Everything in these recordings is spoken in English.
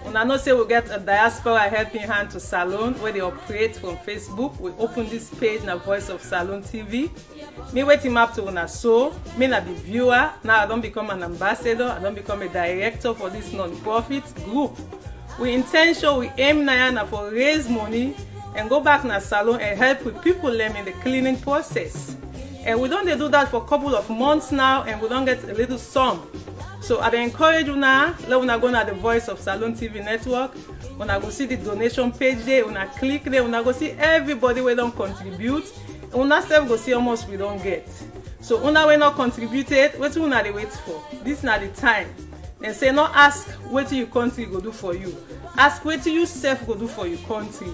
Una know say we get a diaspora helping hand to Salone where they operate from Facebook. We open this page na Voice of Salone TV. Me waiting up to una so. Me na be viewer. Now I don't become an ambassador. I don't become a director for this non-profit group. We intention, we aim na for raise money and go back na Salone and help with people them in the cleaning process. And we don't do that for a couple of months now, and we don't get a little sum. So I encourage you now, let una go na the Voice of Salone TV network. Una go see the donation page there, una click there, una go see everybody we don't contribute. Una still go see how much we don't get. So una we not contributed, what una dey wait for? This na the time. Then say not ask what your country go do for you. Ask what you self go do for your country.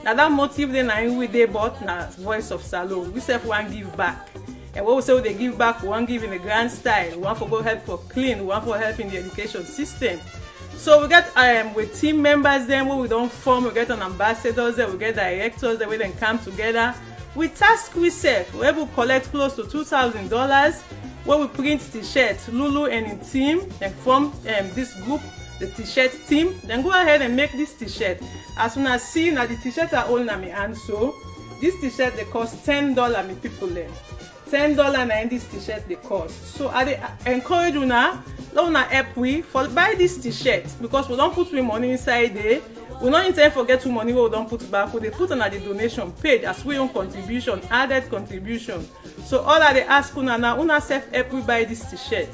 Now that motive then na we dey but na Voice of Salone. We self want give back. And what we say they give back, we want give in a grand style. We want for go help for clean, we want for help in the education system. So we get with team members then where we don't form, we get an ambassadors there, we get directors that we then come together. We task we self, we able to collect close to $2,000 where we print t-shirts. Lulu and in team and form this group, the t-shirt team. Then go ahead and make this t-shirt. As soon as see now the t-shirt are all na me and so this t-shirt they cost $10 me people then. $10 na in this t-shirt they cost. So I encourage you now, let una help we for buy this t-shirt because we don't put we money inside there. We not intend forget to money we don't put back. We they put on the donation page as we own contribution, added contribution. So all that they ask una now, una self help we buy this t-shirt.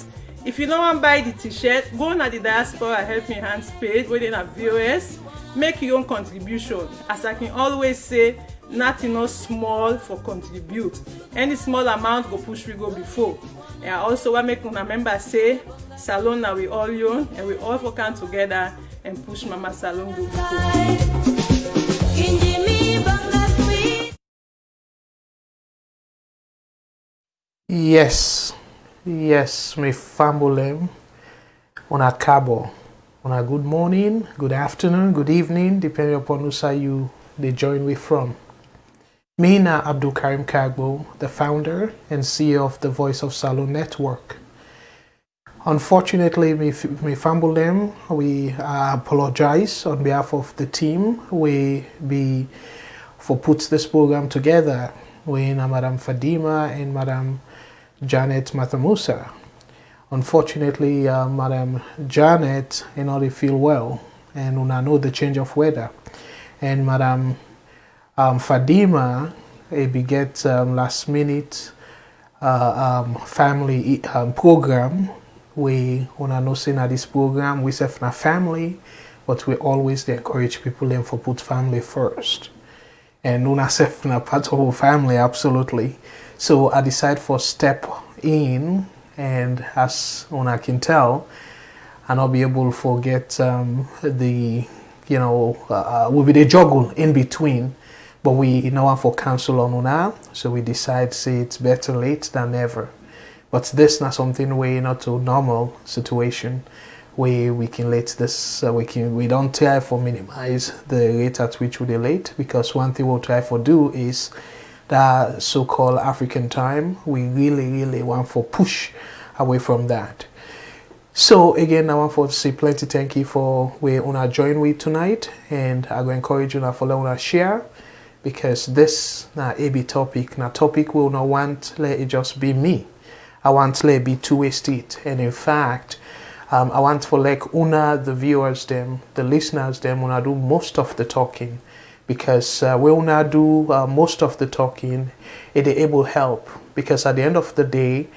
If you don't want to buy the t-shirt, go on the diaspora help me hands page where they have VOS, make your own contribution. As I can always say, nothing no small for contribute. Any small amount go push we go before. And also I make una member say Salone now we all own and we all for come together and push Mama Salone go before. Yes, me fambolem on a cabo. On a good morning, good afternoon, good evening, depending upon who side you they join me from. Me na Abdul Karim Kagbo, the founder and CEO of the Voice of Salone network. Unfortunately, me fumble them. We apologize on behalf of the team. We be for put this program together. We na Madam Fadima and Madam Janet Matamusa. Unfortunately, Madam Janet not feel well, and una know the change of weather, and Madam Fadima beget last minute family program. We una know say na this program we self na family, but we always encourage people them for put family first, and una self na part of our family absolutely. So I decide for step in, and as una can tell, I not be able to forget the will be the juggle in between. But we now want for counsel on una, so we decide say it's better late than never. But this not something we not a normal situation where we can let this we don't try for minimize the rate at which we late, because one thing we'll try for do is that so-called African time. We really want for push away from that. So again, I want to say plenty thank you for where una join with tonight, and I go encourage you to follow una share, because this na AB topic will not want let it just be me. I want let it be two-way street, and in fact, I want for like una the viewers them, the listeners them, una do most of the talking, because we una do most of the talking, it able help, because at the end of the day,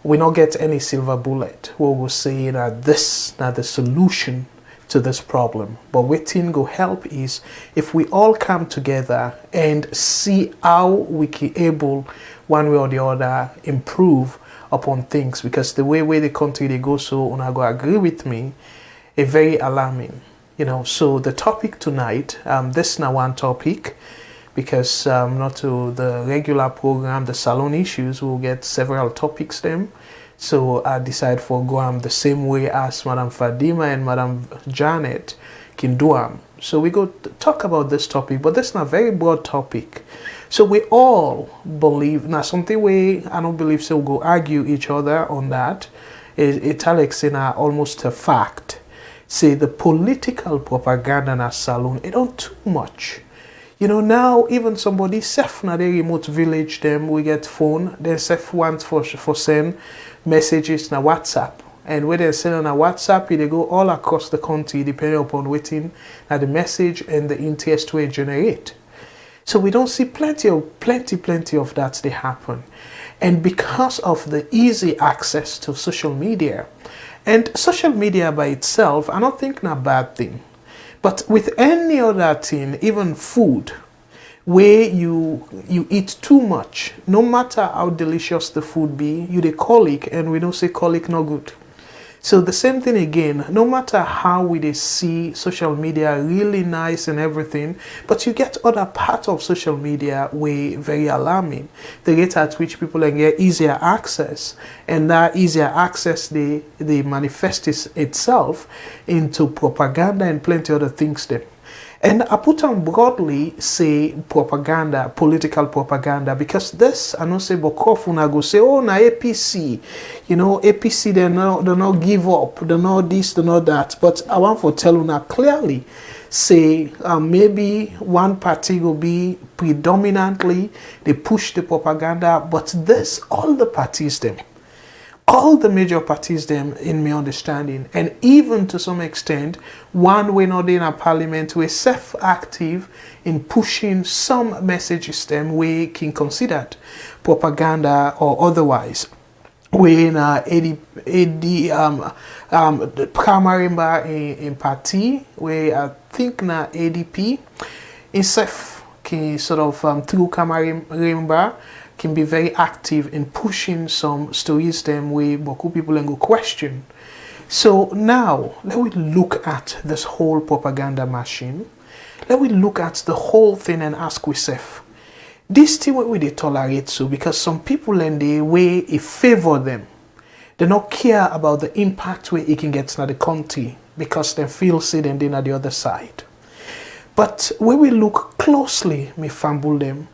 we not get any silver bullet. We will say that this now the solution to this problem. But what thing go help is if we all come together and see how we can able one way or the other improve upon things, because the way the country they go, so and I go agree with me, a very alarming. So the topic tonight, this now one topic, because not to the regular program, the Salone issues, we'll get several topics them. So I decide for go the same way as Madam Fadima and Madam Janet can do them. So we go talk about this topic, but that's not a very broad topic. So we all believe, now something we, I don't believe so we'll go argue each other on that. It's Alex in almost a fact. say the political propaganda na Salone, it don't too much. You know, now even somebody self na the remote village them, we get phone, they self want for send messages na WhatsApp. And when they send on a WhatsApp, they go all across the country depending upon waiting at the message and the interest we generate. So we don't see plenty of that they happen. And because of the easy access to social media, and social media by itself, I don't think not a bad thing. But with any other thing, even food, where you eat too much, no matter how delicious the food be, you the colic, and we don't say colic no good. So the same thing again, no matter how we see social media really nice and everything, but you get other parts of social media way very alarming. The rate at which people can get easier access, and that easier access they manifest itself into propaganda and plenty other things there. And I put on broadly say propaganda, political propaganda, because this I know say Bokofuna go say, oh na APC, you know, APC they not give up, they not this, they not that. But I want to tell you now clearly, say maybe one party will be predominantly they push the propaganda, but this all the parties them. All the major parties them in my understanding, and even to some extent one way not in a parliament were self-active in pushing some messages them we can considered propaganda or otherwise. We in the primary in party where I think na ADP in self can sort of through Kamarimba can be very active in pushing some stories them way beaucoup people and go question. So now let we look at this whole propaganda machine. Let we look at the whole thing and ask ourselves, this thing what we they tolerate so because some people and the way it favor them. They not care about the impact where it can get to the country because they feel say then they're on the other side. But when we look closely, me fumble them.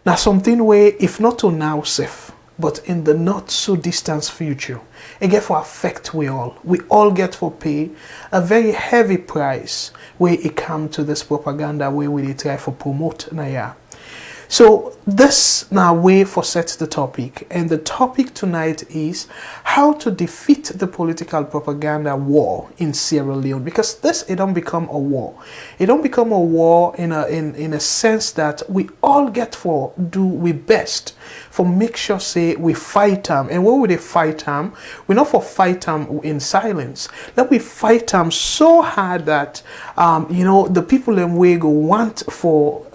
Now something where if not to now safe, but in the not so distant future, it get for affect we all get for pay a very heavy price where it come to this propaganda where we try for promote na. So this now way for set the topic, and the topic tonight is how to defeat the political propaganda war in Sierra Leone, because this it don't become a war. It don't become a war in a sense that we all get for do we best for make sure say we fight them. And when we fight them, we not for fight them in silence. Let we fight them so hard that you know the people in we go want for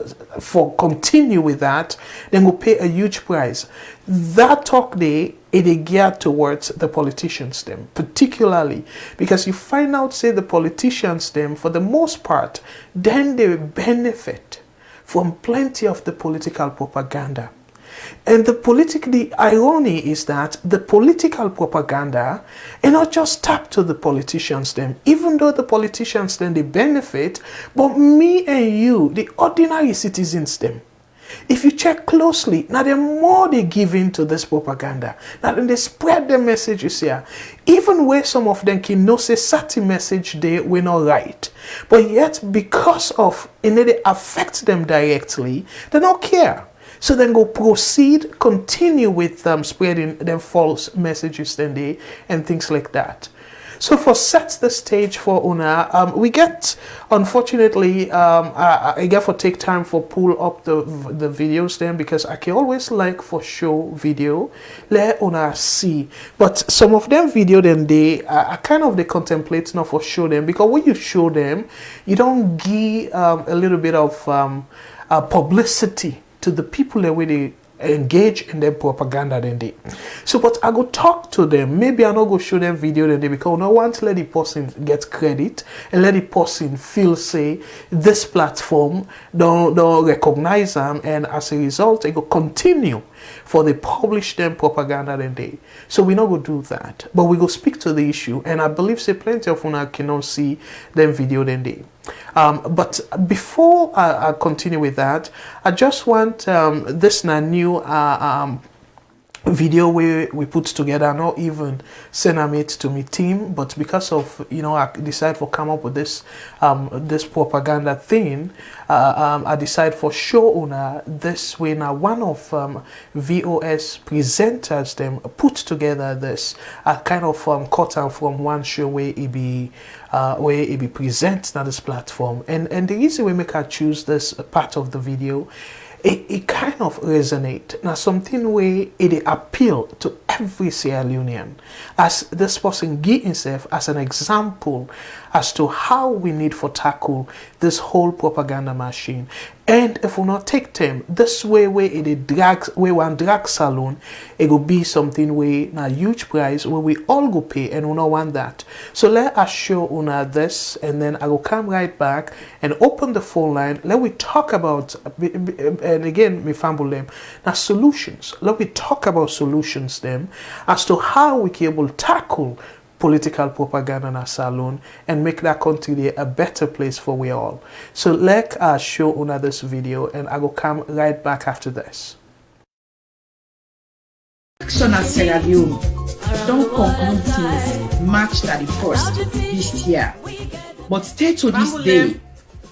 continue with that, then we'll pay a huge price. That talk day it is geared towards the politicians them, particularly because you find out say the politicians them for the most part then they benefit from plenty of the political propaganda. And the irony is that the political propaganda is not just tapped to the politicians them, even though the politicians then they benefit, but me and you, the ordinary citizens them. If you check closely, now the more they give in to this propaganda, now then they spread their messages here. Even where some of them can know say certain message they were not right. But yet because of it affects them directly, they don't care. So then go proceed, continue with spreading them false messages then they and things like that. So for set the stage for Una, we get unfortunately I get for take time for pull up the videos then because I can always like for show video let Una see, but some of them video then they I kind of they contemplate not for show them because when you show them you don't give a little bit of publicity to the people that way they engage in their propaganda then they. So but I go talk to them, maybe I not go show them video then they because I want to let the person get credit and let the person feel say this platform don't recognize them, and as a result they go continue for they publish them propaganda then they. So we not go do that, but we go speak to the issue, and I believe say plenty of una cannot see them video then they. But before I continue with that, I just want this new video we put together, not even send it to me team, but because of, you know, I decide to come up with this this propaganda thing, I decide for show this way. Now one of VOS presenters them put together this kind of cut out from one show where it be present on this platform, and the reason we make her choose this part of the video, it kind of resonate. Now something where it appeal to every Sierra Leonean, as this person give himself as an example as to how we need for tackle this whole propaganda machine. And if we not take time, this way where it drags, where one drag salon, it will be something where a huge price where we all go pay, and we don't want that. So let us show una this, and then I will come right back and open the phone line. Let we talk about, and again, me fumble them, now solutions. Let we talk about solutions them as to how we can able tackle political propaganda in our salon and make that country a better place for we all. So let us show on this video, and I will come right back after this. Election at Sierra Leone don't conclude since March 31st this year, but stay to this day.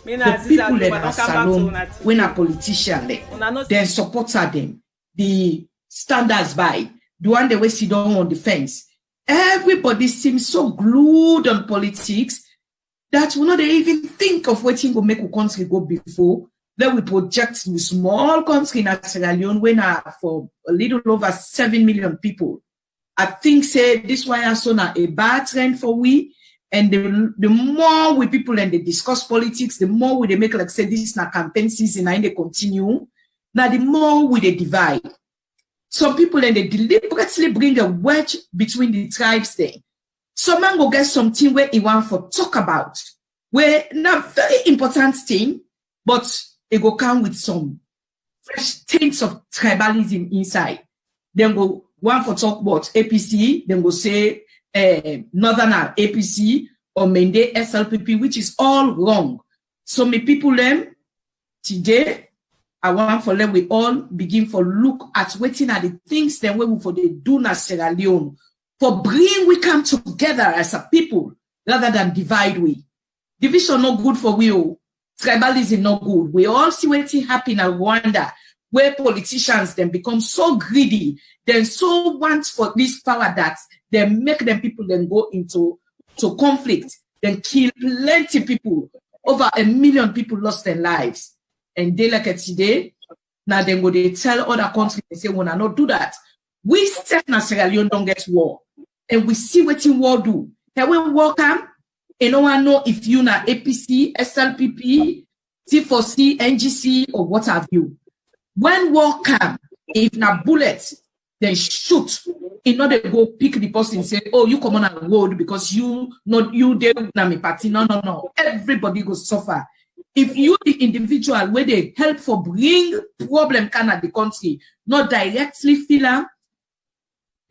The people that are salon, when a politician then supporter them, the standards by the one they will sit down on the fence. Everybody seems so glued on politics that we not even think of what will make a country go before. Then we project the small country in Sierra Leone when for a little over 7 million people. I think say this why I saw a bad trend for we. And the more we people and they discuss politics, the more we they make like say this is na campaign season and they continue. Now the more we they divide. Some people and they deliberately bring a wedge between the tribes there. Some man go get something where he want for talk about, where not very important thing, but it go come with some fresh tints of tribalism inside. Then go one for talk about APC, then go say Northern APC or Mende SLPP, which is all wrong. So many people them today, I want for them we all begin for look at waiting at the things then we for the do na Sierra Leone for bring we come together as a people rather than divide we. Division not good for we. Tribalism not good. We all see what's happening in Rwanda, where politicians then become so greedy, then so want for this power that they make them people then go into conflict, then kill plenty people. Over 1 million people lost their lives. And they like it today, now then go they tell other countries, they say, we will not do that. We step in Sierra Leone don't get war. And we see what in war do. And when war come, and no one know if you na APC, SLPP, T4C, NGC, or what have you. When war come, if na bullets, then shoot. In order to go pick the person and say, oh, you come on the road because you there na me party. No. Everybody go suffer. If you the individual where they help for bring problem can at the country, not directly feel them,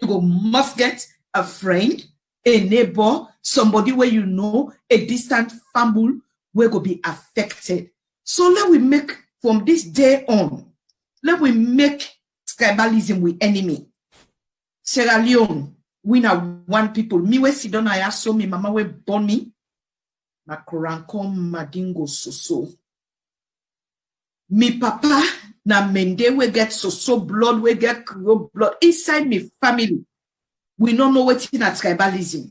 you must get a friend, a neighbor, somebody where you know, a distant family where go be affected. So let we make from this day on, let we make tribalism with enemy. Sierra Leone, we na one people. Me we sit down I saw me mama we born me. Na korankom madingo soso. Me papa na mende we get soso blood, we get Creole blood inside me family. We don't know what in a tribalism.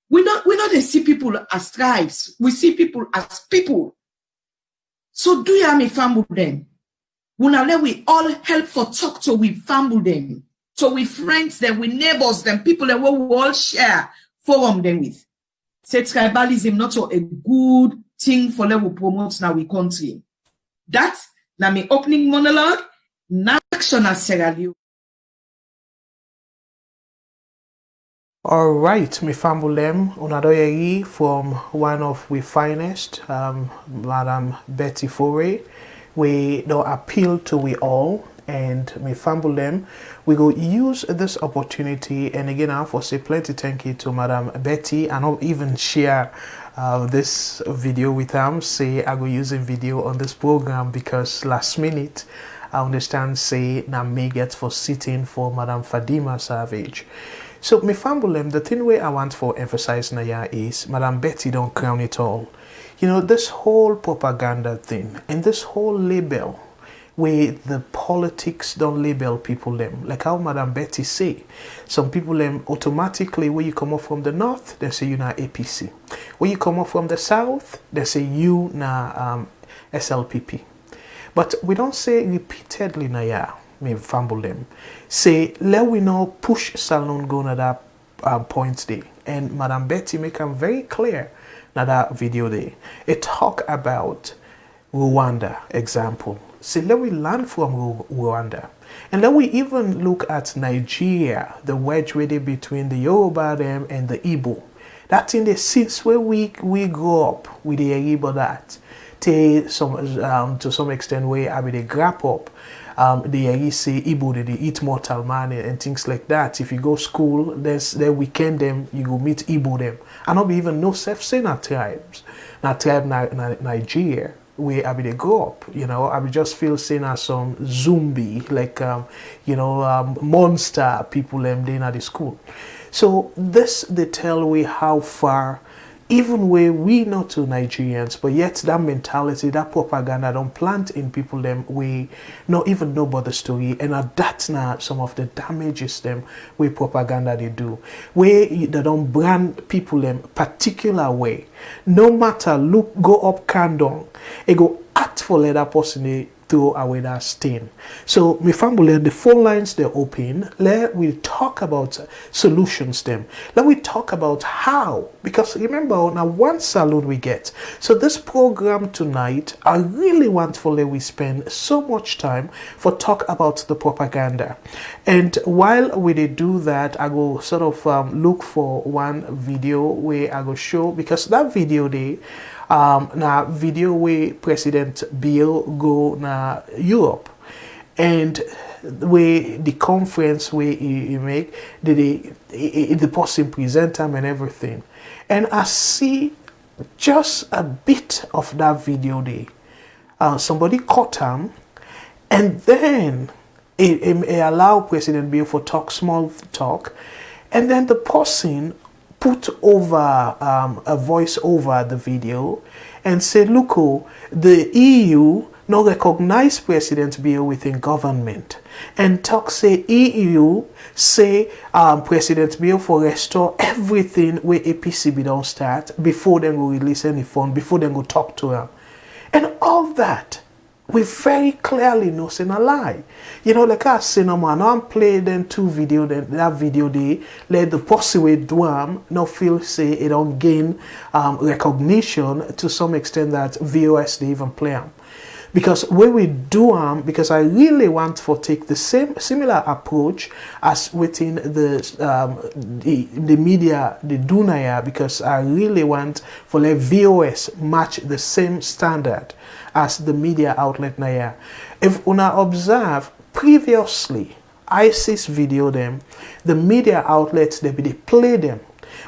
We not they see people as tribes. We see people as people. So do you have me family them? We all help for talk to we family them. So we friends them, we neighbors them, people that we all share forum them with. Say tribalism not so a good thing for level promote now we country. That's now my opening monologue. Action as Sierra Leone. All right, me famulem unadoyeri from one of we finest, Madam Betty Foray. We don't appeal to we all, and me famulem. We go use this opportunity, and again I for say plenty thank you to Madam Betty, and I'll even share this video with them. Say I go using video on this program because last minute I understand say na me get for sitting for Madam Fadima Savage. So me fumble them, the thing where I want for emphasize na ya is Madam Betty don't crown it all. You know, this whole propaganda thing and this whole label where the politics don't label people them, like how Madam Betty say, some people them automatically when you come up from the north, they say you na APC. When you come up from the south, they say you na SLPP. But we don't say repeatedly na ya, me fumble them. Say let we know push Salone go na that point there. And Madam Betty make them very clear na that video there. It talk about Rwanda example. So let we learn from Rwanda. And let we even look at Nigeria, the wedge really between the Yoruba them and the Igbo. That's in the since where we grow up with the Igbo that to some extent where I mean they grab up. They say Igbo they eat mortal man and things like that. If you go school, they weekend them, you go meet Igbo them. And not be even no self-saying tribes. Not tribe Nigeria. Where I mean they grow up, you know, I mean just feel seen as some zombie, like monster people them they at the school. So this they tell we how far, even where we not to Nigerians, but yet that mentality, that propaganda don't plant in people them we not even know about the story, and that's now some of the damages them where propaganda they do, where they don't brand people them particular way. No matter look go up candong, it go act for let that person they throw away that stain. So my family, the phone lines they're open. Let we talk about solutions them. Let we talk about how, because remember now one salon we get. So this program tonight, I really want for let we spend so much time for talk about the propaganda. And while we did do that, I go sort of look for one video where I go show, because that video they na video where President Bill go na Europe, and where the conference where he make the person present him and everything, and I see just a bit of that video there. Somebody caught him, and then it allow President Bill for small talk, and then the person put over a voice over the video and say, look, the EU not recognize President Bill within government, and talk say EU say President Bill for restore everything where APCB don't start before they go release any fund, before they go talk to him, and all that. We very clearly know it's a lie. You know, like I say no man, I'm play them two video, then that video they let the person we do not feel say it don't gain recognition to some extent that VOS they even play them. Because when we do because I really want to take the similar approach as within the media they do now, because I really want for let VOS match the same standard as the media outlet now. If una observe previously ISIS video them, the media outlets they play them.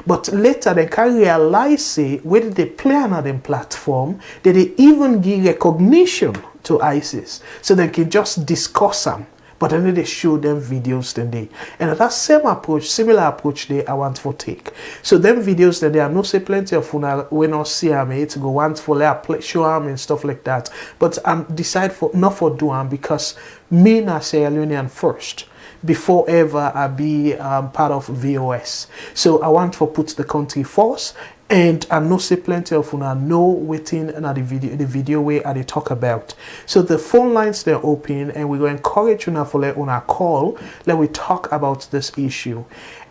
But later they can realize say whether they play on them platform, that they even give recognition to ISIS. So they can just discuss them. But then they show them videos then they. And that same approach, similar approach they I want to take. So them videos that they are no say plenty of una when I see them to go want for play show them and stuff like that. But I'm decide for not for do them because me na Sierra Leonean first, before ever I be part of VOS. So I want to put the country first, and I know say plenty of una know within the video where I talk about. So the phone lines they're open, and we're going to encourage una for let una call, let we talk about this issue.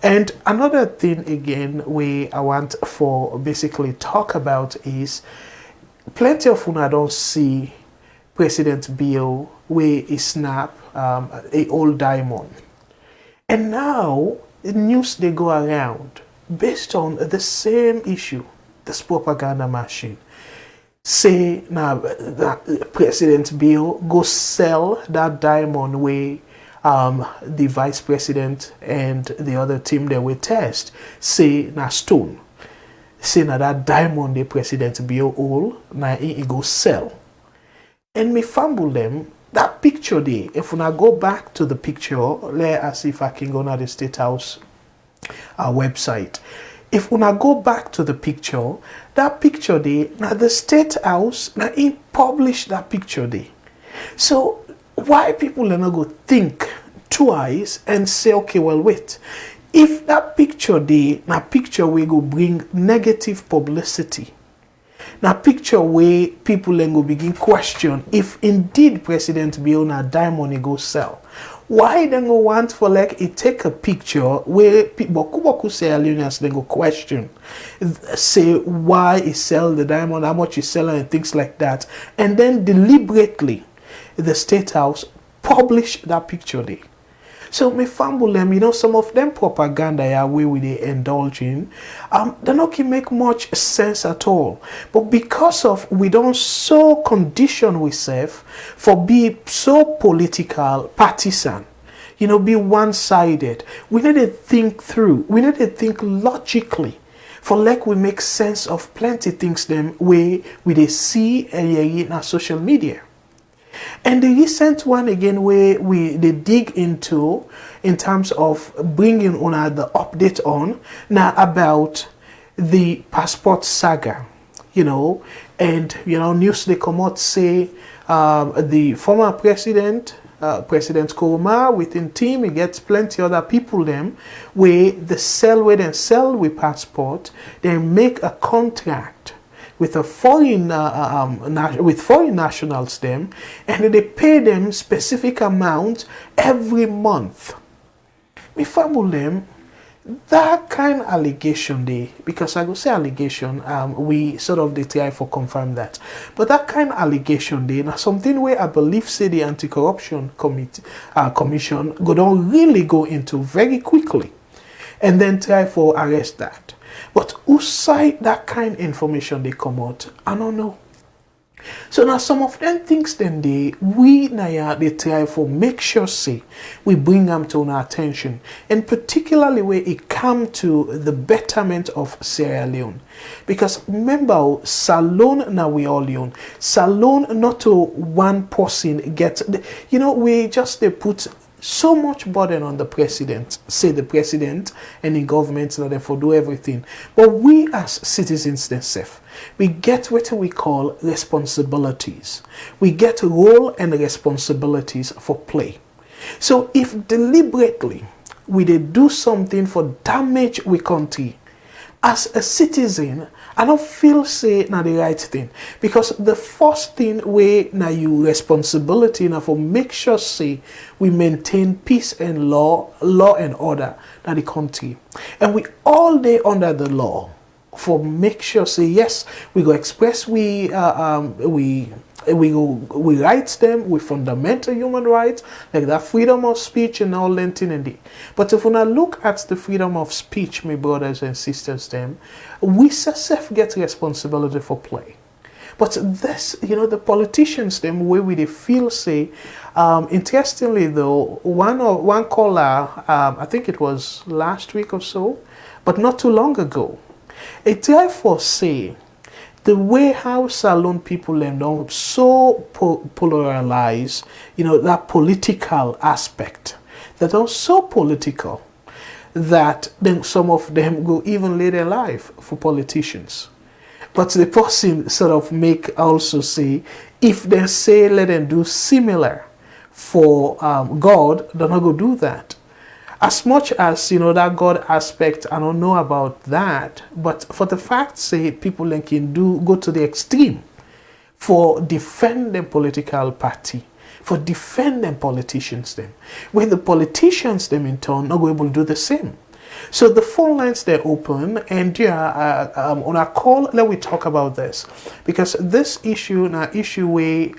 And another thing again where I want for basically talk about is plenty of una don't see President Bill where he snap a old diamond. And now the news they go around based on the same issue, this propaganda machine. Say now that President Bill go sell that diamond where the vice president and the other team they will test. Say na stone. Say now that diamond the President Bill all now he go sell. And me fumble them, that picture there, if we now go back to the picture, let us see if I can go to the State House website. If we now go back to the picture, that picture there, now the State House, now he published that picture there. So why people are not go think twice and say, okay, well, wait, if that picture there, now picture we go bring negative publicity, now picture where people then go begin question if indeed President Bill na diamond go sell. Why then go want for like it take a picture where people Kuboku Sierra Leoneans then go question, say why he sell the diamond, how much he selling and things like that, and then deliberately the State House publish that picture there. So me fumble them, you know, some of them propaganda where we they indulge in, they not make much sense at all. But because of we don't so condition ourselves for be so political, partisan, you know, be one-sided. We need to think through. We need to think logically. For like we make sense of plenty things them way we they see in our social media. And the recent one again where they dig into in terms of bringing on the update on now about the passport saga, you know, and you know news they come out say the former president President Kuruma within team he gets plenty other people them where they sell with passport, they make a contract with a foreign with foreign nationals them, and they pay them specific amount every month. Me fumble them that kind of allegation they, because I go say allegation, we sort of they try for confirm that, but that kind of allegation they now something where I believe say the anti-corruption commission go don't really go into very quickly, and then try for arrest that. But who side that kind of information they come out? I don't know. So now some of them things then they try for make sure say we bring them to our attention, and particularly where it come to the betterment of Sierra Leone. Because remember, SALONE now we all own. SALONE not to one person get, you know, we just they put so much burden on the president, say the president and the government that they for do everything. But we as citizens themselves, we get what we call responsibilities. We get role and responsibilities for play. So if deliberately we did do something for damage we country, as a citizen, I don't feel say now the right thing, because the first thing way now you responsibility now for make sure say we maintain peace and law and order in the country, and we all day under the law for make sure say yes we go express we rights them with fundamental human rights like that freedom of speech and all that thing. But if we now look at the freedom of speech, my brothers and sisters, them we self get responsibility for play. But this, you know, the politicians them where we they feel say, interestingly though, one caller, I think it was last week or so, but not too long ago, it therefore say the way how SALONE people them don't so polarize, you know, that political aspect, that are so political that then some of them go even lay their life for politicians. But the person sort of make also say, if they say let them do similar for God, they're not going to do that. As much as, you know, that God aspect, I don't know about that, but for the fact, say, people then can go to the extreme for defending political party, for defending politicians them, where the politicians them in turn not going to be able to do the same. So the phone lines they're open, and yeah, on our call, let we talk about this, because this issue, now issue we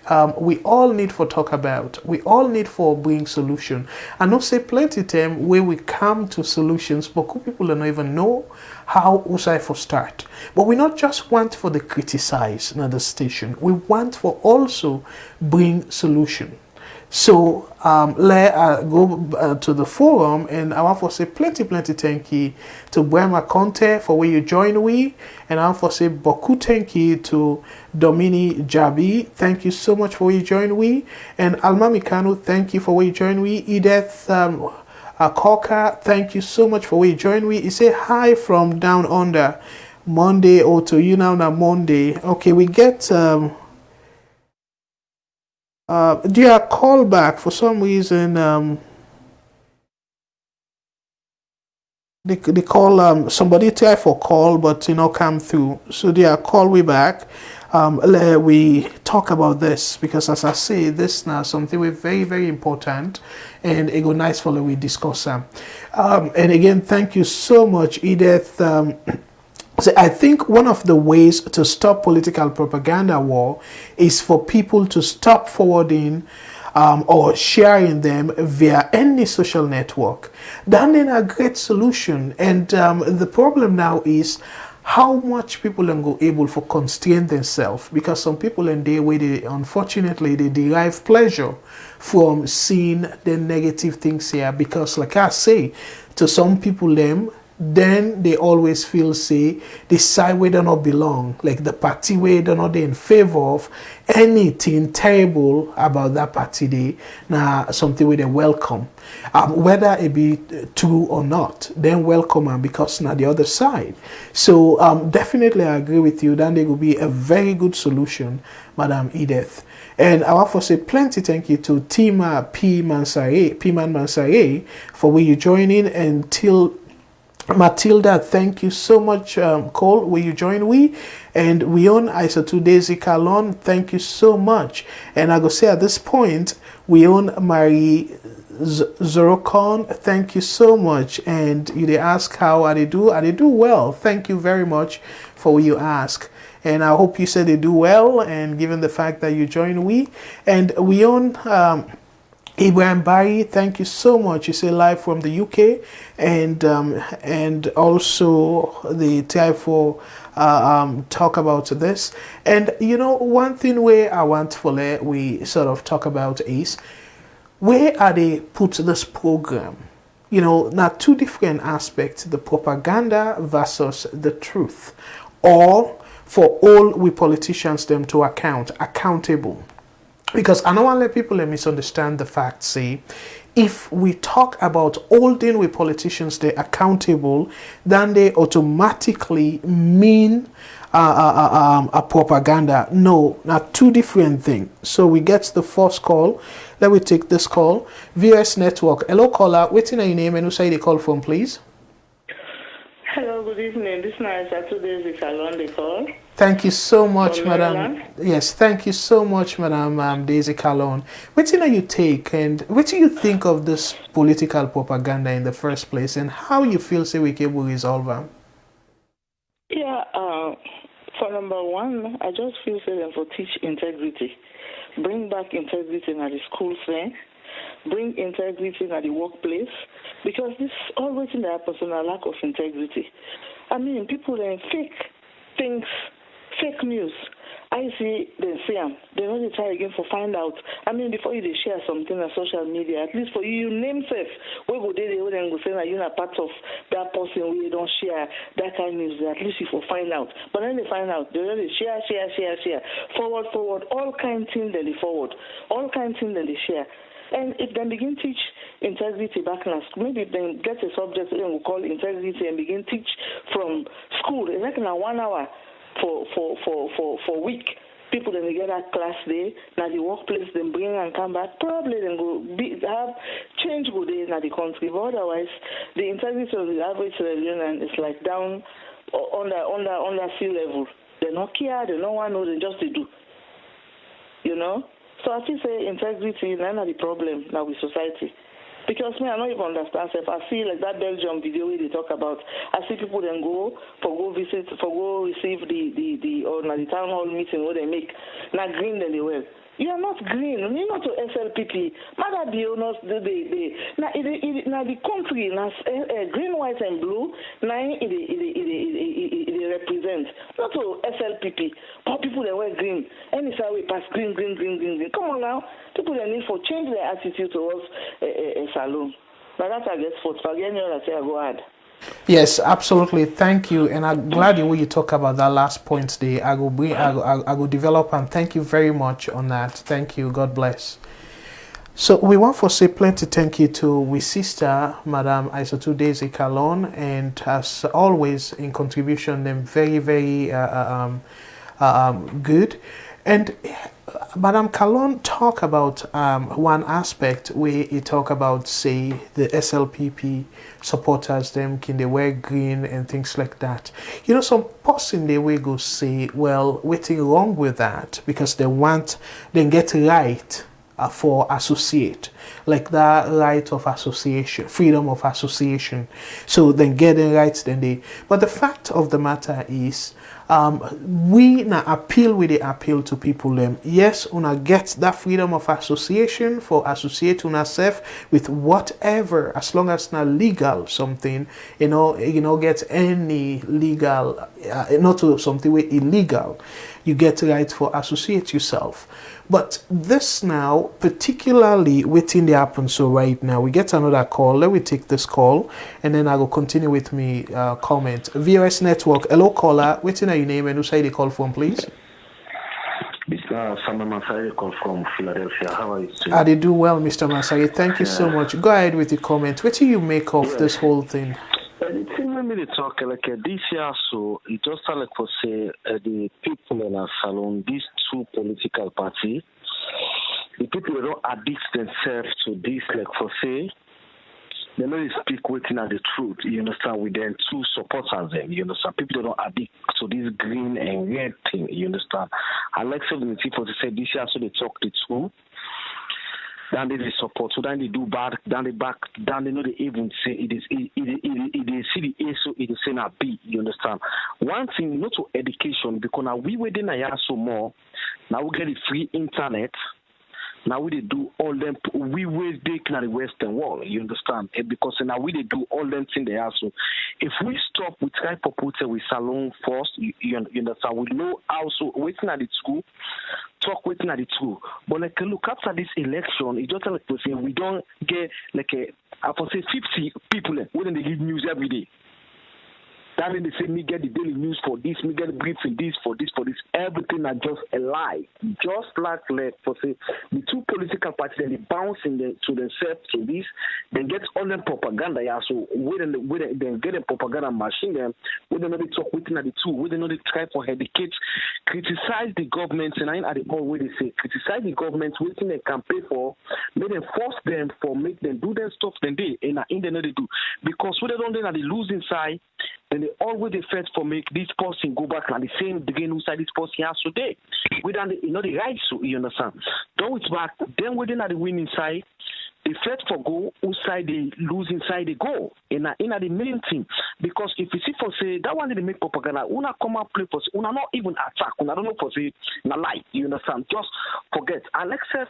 all need for talk about, we all need for bring solution. I know say plenty time where we come to solutions, but people don't even know how I for start. But we not just want for the criticize another station, we want for also bring solution. So let go to the forum, and I want to say plenty thank you to Buema Conte for where you join we, and I want to say beaucoup thank you to Domini Jabi. Thank you so much for where you join we, and Alma Mikano, thank you for where you join we. Edith Koka, thank you so much for where you join we. He say hi from down under Monday or to you now Monday. Okay, we get dear call back for some reason. They call somebody try for call, but come through. So dear call we back. We talk about this because, as I say, this now something we're very important, and it go nice for we discuss them. And again, thank you so much, Edith. So I think one of the ways to stop political propaganda war is for people to stop forwarding or sharing them via any social network. Then a great solution. And the problem now is how much people are able to constrain themselves, because some people in their way, unfortunately they derive pleasure from seeing the negative things here, because like I say, to some people then they always feel say the side where they don't belong, like the party where they're not in favor of anything terrible about that party day. Now something where they welcome, whether it be true or not, then welcome them, because now the other side. So definitely I agree with you. Then there will be a very good solution, Madam Edith. And I want to say plenty thank you to Tima P. Mansare for where you join in, and till Matilda, thank you so much, Cole, will you join we? And we own ISA 2 Daisy Calon, thank you so much. And I go say at this point, we own Marie Zorocon, thank you so much. And you they ask how are they do? Are they do well? Thank you very much for what you ask. And I hope you said they do well, and given the fact that you join we. And we own Ibrahim Barry, thank you so much. You say live from the UK, and also the time for talk about this. And one thing where I want for we sort of talk about is where are they put this program? Now two different aspects: the propaganda versus the truth, or for all we politicians them to accountable. Because I don't want to let people misunderstand the fact, say, if we talk about holding we politicians they accountable, then they automatically mean a propaganda. No, not two different things. So we get the first call. Let me take this call. VOS Network. Hello, caller. What's your name and who say they call from, please? Hello, good evening. This night at 2 days SALONE they call. Thank you so much, Madam. Yes, thank you so much, Madam Daisy Calon. What do you take, and what do you think of this political propaganda in the first place, and how you feel say we can resolve them? Yeah, for number one, I just feel say them for teach integrity. Bring back integrity in the schools then. Bring integrity in the workplace, because this always in their personal lack of integrity. I mean, people then fake things, fake news. I see them say them. They want to try again for find out. I mean, before you they share something on social media, at least for you name safe. We go there, they would then go say that you're not part of that person where you don't share that kind of news. At least you will find out. But then they find out, they really share. Forward, all kind of things that they forward, all kind of things that they share. And if they begin teach integrity back in school, maybe they get a subject and we call integrity and begin teach from school. It's like 1 hour for week. People then they get that class day. Now the workplace then bring and come back. Probably then go have change good day in the country. But otherwise, the integrity of the average civilian is like down under sea level. They not care. They don't want to know. They just they do. So I feel say integrity is not the problem now with society. Because I don't even understand. If I see like that Belgium video where they talk about, I see people then go receive the town hall meeting where they make. Now green then they will. You are not green. You're not to SLPP. Mother be honest. Now the country now green, white, and blue. Now it represents not to SLPP, but people that wear green. Any side we pass green. Come on now, people that need for change their attitude towards a salon. But that's I guess for any other say I go ahead. Yes, absolutely. Thank you, and I'm glad the way you talk about that last point there. I go develop, and thank you very much on that. Thank you. God bless. So we want to say plenty thank you to we sister Madam Aissatou Daisy Kalon, and as always in contribution them very good. And Madam Kalon talk about one aspect where he talk about, say, the SLPP supporters, them can they wear green and things like that. You know, some person they will go say, well, what's wrong with that? Because they get right for associate, like that right of association, freedom of association. So then getting rights, but the fact of the matter is, we na appeal with the appeal to people them. Yes, una get that freedom of association for associate una self with whatever, as long as not legal something, get any legal, not to something way illegal, you get right for associate yourself. But this now, particularly within the happen, so right now, we get another call. Let me take this call, and then I will continue with me comment. VOS Network, hello caller, waiting your name and who say the call from, please? Mr. Samuel Masari call from Philadelphia. How are you doing? I did do well, Mr. Masari. Thank you so much. Go ahead with the comment. What do you make of this whole thing? The thing when we talk like this year, so it just like for say the people in our salon, these two political parties, the people who don't addict themselves to this, like for say, they don't speak waiting at the truth. You understand? With them two supporters, them. You understand? People don't addict to this green and red thing. You understand? I like 70 people to say this year, so they talk the truth. Then they support, so then they do bad, then they back, then they know they even say it is see the A, so it is saying a B, you understand? One thing, not to education, because now we within a year so more, now we get the free internet, now we do all them, we will take in the Western world, you understand? Because now we do all them things there. So if we stop, we try to put it with salon first, you understand? We know also waiting at the school, talk waiting at the school. But like look after this election, it just like to say we don't get like I would say 50 people wouldn't they give news every day. That means they say me get the daily news for this, me get the briefing this for this. Everything are just a lie. Just like for say the two political parties then they bounce to themselves to this, then get all them propaganda. Yeah, so then get a propaganda machine them. We don't know they talk within the two. We don't know they try for educate, criticize the government, and I at the point where they say criticize the government, waiting they campaign for, make them force them for make them do their stuff. Then they in the know they do because we don't know they lose inside. Then they always fight for make this person go back and the same begin who side this person has today. We don't the right, so you understand. Though it's back, then we didn't have the win inside. They fight for go, who side they lose inside they go. In the main thing. Because if you see for say that one they make propaganda, una come and play for say, una not even attack, una don't know for say na lie, you understand. Just forget. Alexa,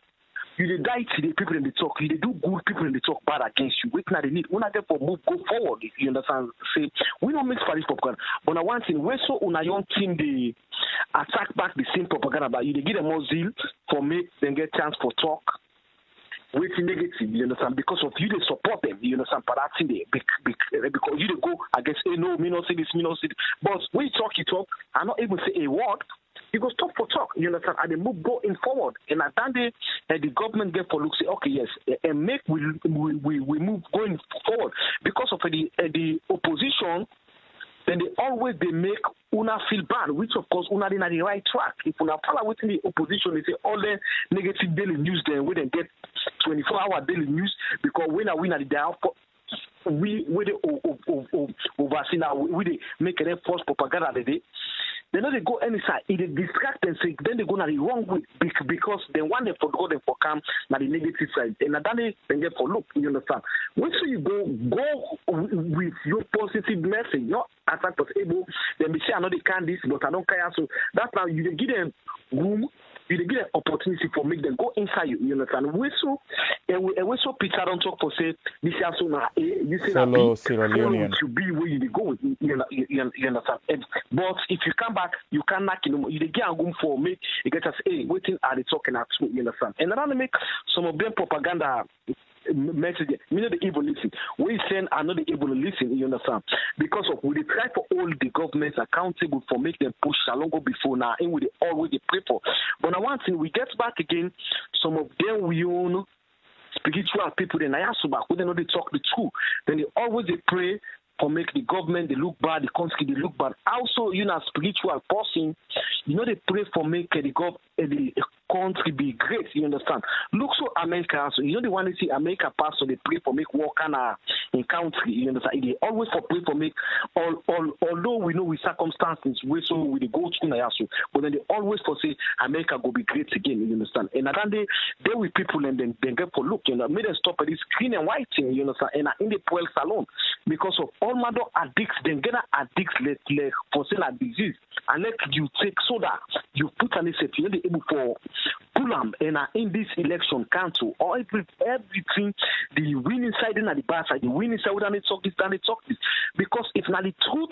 you dey die to the people in the talk. You dey do good people in the talk bad against you. Wait now they need. Una get for move go forward. You understand? Say we don't make Spanish propaganda. But now one thing, where so una young team they attack back the same propaganda, but you dey give them more zeal for me, then get chance for talk. Waiting negative, you understand? Because of you they support them, you understand? But that's in there because you they go against no, me not say this, me not say this. But when you talk, I not even say a word. You go stop for talk, you understand? And they move going forward. And at that day, the government get for look, say, okay, yes, and make we move going forward. Because of the opposition, then they make una feel bad, which of course una in the right track. If una follow within the opposition, they say all the negative daily news, then we then get 24-hour daily news because when I win at the day, we oversee now, we make an false propaganda today. They know they go any side, it distract them, so then they go the wrong way because they want them for go them for come na the negative side. And then they get for look, you understand. Once you go with your positive message, not attack us able, then we say I know they can this, but I don't care. So that's now you give them room you get an opportunity for make them go inside you understand. We so Peter don't talk for say this is also now you say fellow Sierra Leonean to be where you go you understand. But if you come back, you can't knock you get a room for me. You get us waiting are they talking at you understand. And then make some of them propaganda message. We know the evil listen. We send another evil listen, you understand? Because of we try for all the governments accountable for make them push Salone go before now, and we always pray for. But now one thing we get back again, some of them we own spiritual people, then I ask back, when they know they talk the truth, then they always they pray for make the government they look bad, the country they look bad. Also, you know, spiritual person, you know, they pray for make the country be great. You understand? Look so America also. You know the one they see America pass, so they pray for make war kind in country. You understand? They always for pray for make although we know with circumstances we so we go through now also, but then they always for say America go be great again. You understand? And then they with people and then get for look. You know, made them stop at this green and white thing. You understand? And in the poor salon because of all mother addicts, then get addicts like for saying a disease, and let you take so that you put an effect. You know the able for pull them and in this election council or everything the winning side and the bad side, the winning side then they talk this because if not the truth.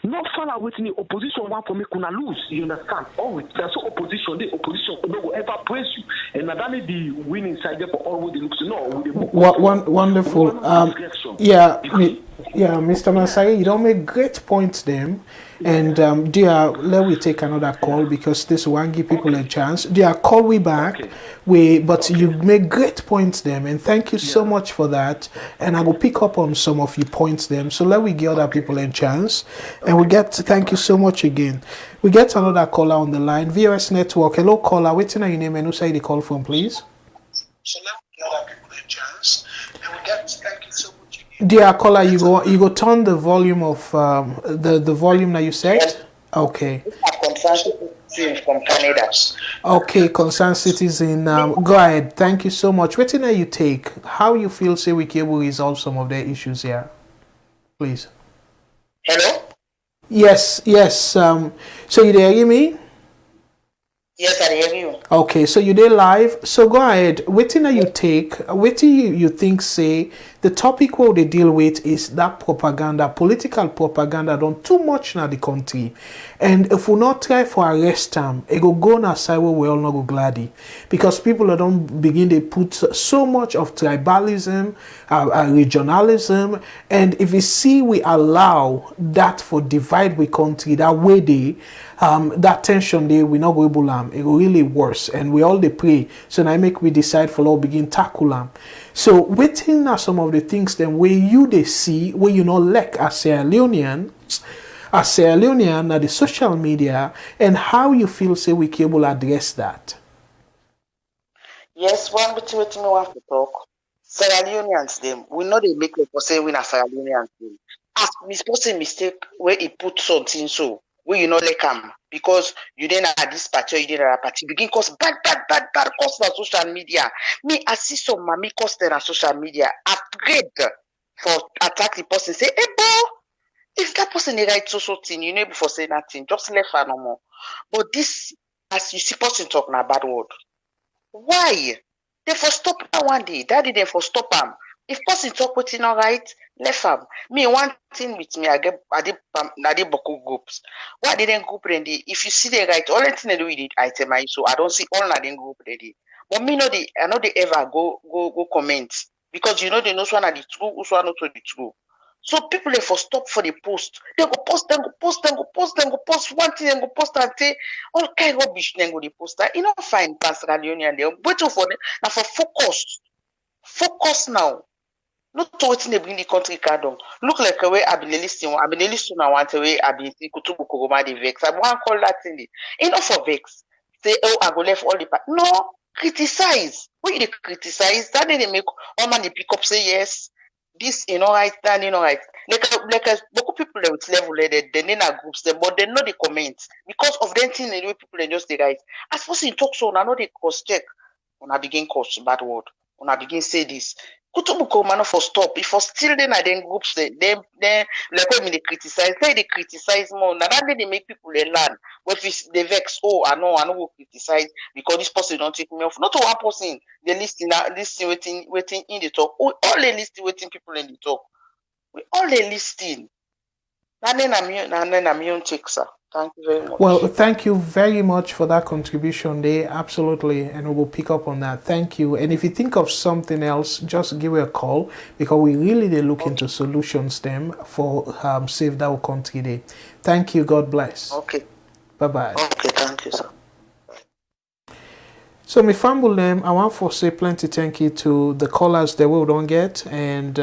Not far away in the opposition want for me kuna lose, you understand? Always there's so opposition, the opposition will ever praise you. And not only the winning side there for always they look wonderful. Mr. Masai, you don't make great points then. And dear, let me take another call because this one give people a chance. Dear, call we back. But you make great points them, and thank you so much for that. And I will pick up on some of your points them. So let we give other people a chance. And thank you so much again. We get another caller on the line. VOS Network. Hello caller, waiting on your name and who say the call from, please. So let we give other people a chance. And thank you so much again. Dear caller, you go turn the volume of the volume that you set. Okay. From Canada. Okay, concerned citizen. Go ahead. Thank you so much. What you take? How you feel say we can resolve some of their issues here? Please. Hello? Yes. So you there hear me? Yes, I hear you. Okay, so you there live. So go ahead. What you take? What you think say the topic what they deal with is that propaganda, political propaganda done too much now the country. And if we not try for arrest them, it go on a side where we all not go gladdy. Because people don't begin to put so much of tribalism, regionalism, and if you see we allow that for divide we country, that way they that tension there we not go able it go really worse. And we all they pray. So now make we decide for all begin tackle them. So waiting are some of the things then where you they see where you know like as Sierra Leonean at the social media and how you feel say we can able address that. Yes, one bit me want to talk. Sierra Leoneans them. We know they make like for say we na Sierra Leoneans them. As misposing mistake where he put something so where you know like because you didn't have this party or you didn't have a party begin cause bad cause on social media. Me I see some mommy cause on social media afraid for attack the person say hey boy, if that person they write so thing you know before say nothing just left her no more. But this as you see person talking a bad word. Why? They for stop that one day. That day they for stop them. If person talk with it all right, left them. Me one thing with me, I did boku groups. Why didn't group ready? If you see the right, all the thing they do with it item so I don't see all na group ready. But me know I know they ever go comment because you know they know one are the true, one not the true. So people they for stop for the post. They go post one thing, they go post and say all kind of rubbish then go the post. You know fine Pastor Union they waiting for them now for focus. Focus now. Not to waiting they bring the country card on. Look like a way I've been listening now want a way I've been kutubu kogoma the vex. I want call that thing. Enough for vex. Say I go left all the part. No, criticize. When you criticize, that they make all man they pick up say yes. This you know right, that you know right. Like beaucoup people with level they in a groups them, but they know the comments because of them thing the way people they just they write. As person talk so I know they cross check. When I begin cause bad word. When I begin say this, Kutubuko man for stop. If for still then I then groups then like when they criticize, say they criticize more. Now that they make people they learn. But if they vex, oh I know will criticize because this person don't take me off. Not one person they listen waiting in the talk. Oh, all they listen waiting people in the talk. We all they listen. And then I'm your take, sir. Thank you very much. Well, thank you very much for that contribution there. Absolutely. And we will pick up on that. Thank you. And if you think of something else, just give me a call because we really look into solutions them for Save That Country Day. Thank you. God bless. Okay. Bye-bye. Okay, thank you, sir. So my family name, I want to say plenty thank you to the callers that we don't get, and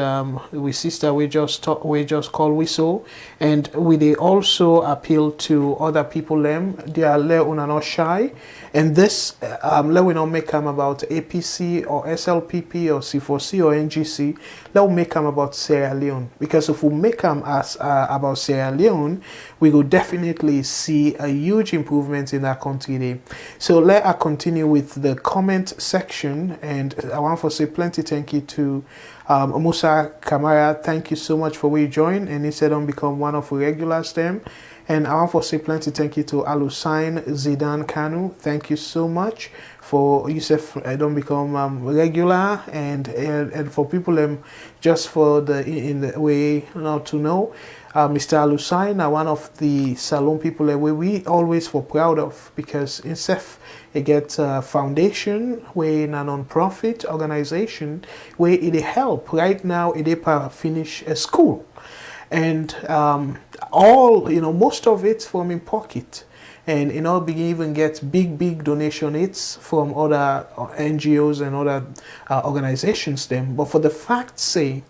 we sister we just call whistle, and we also appeal to other people them. They are not shy, and this let we not make them about APC or SLPP or C4C or NGC. Let we make them about Sierra Leone, because if we make them as about Sierra Leone, we will definitely see a huge improvement in our country there. So let us continue with the comment section, and I want to say plenty thank you to Musa Kamara. Thank you so much for we join, and he said don't become one of the regulars them. And I want to say plenty thank you to Alusain Zidane Kanu. Thank you so much for Yusuf. Don't become regular, and for people just for the in the way not to know. Mr. Alusain, one of the SALONE people that we always for proud of, because INSEF it gets a foundation where in a non-profit organization where it help right now it finish a school, and all most of it's from in pocket, and even get big donation it's from other NGOs and other organizations them, but for the fact say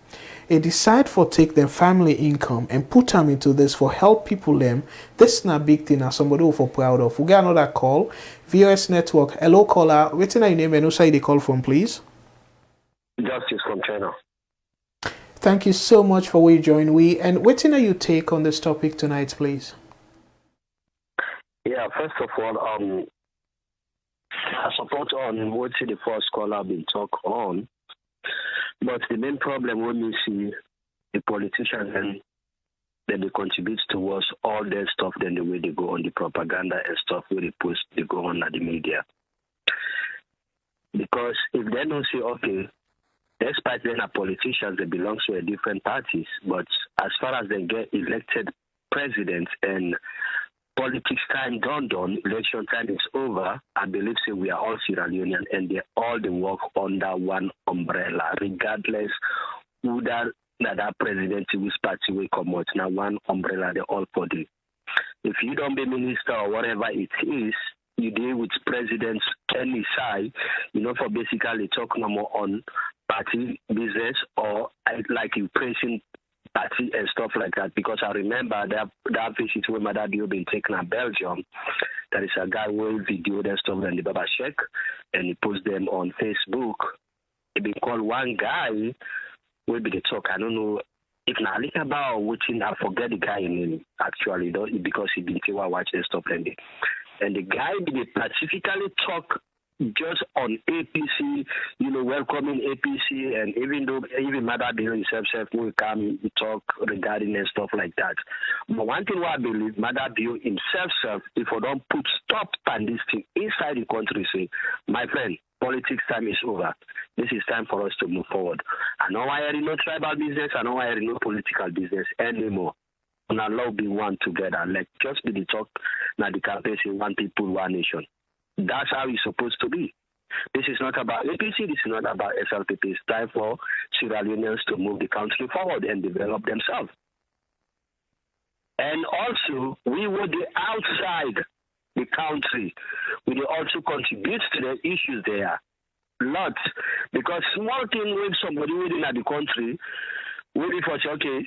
they decide for take their family income and put them into this for help people them. This is not a big thing as somebody who for proud of. We got another call. VOS Network. Hello caller. What's your name and who side they call from, please? Justice from China. Thank you so much for we join we. And what's your take on this topic tonight, please? Yeah, first of all, I support on what the first caller been talk on. But the main problem when we see the politicians and then they contribute towards all their stuff, then the way they go on the propaganda and stuff where they post, they go on at the media. Because if they don't say, okay, despite being a politicians, they belong to a different parties, but as far as they get elected president and politics time done, election time is over, I believe say we are all Sierra Leonean and they all they work under one umbrella, regardless who that president which party will come out. Now one umbrella they all for the. If you don't be minister or whatever it is, you deal with presidents any side, for basically talk no more on party business or like you praising party and stuff like that, because I remember that visit where Mother Dio been taken to Belgium. There is a guy who videoed and stuff and the Baba Sheikh, and he post them on Facebook. He been called one guy will be the talk. I don't know if now look about watching. I forget the guy name actually, though, because he been watching stuff and the guy did specifically talk just on APC, welcoming APC, and even Mother Bill himself will come talk regarding and stuff like that. But one thing I believe, Mother Bill himself, if we don't put stop on this thing inside the country, say, my friend, politics time is over. This is time for us to move forward. I know I already know tribal business, I know I already know political business anymore. And allow be one together, like just be the talk, now the campaign say one people, one nation. That's how it's supposed to be. This is not about APC, this is not about SLPP. It's time for Sierra Leoneans to move the country forward and develop themselves. And also, we were the outside the country. We also contribute to the issues there. Lots. Because small thing with somebody within the country, we for say, okay,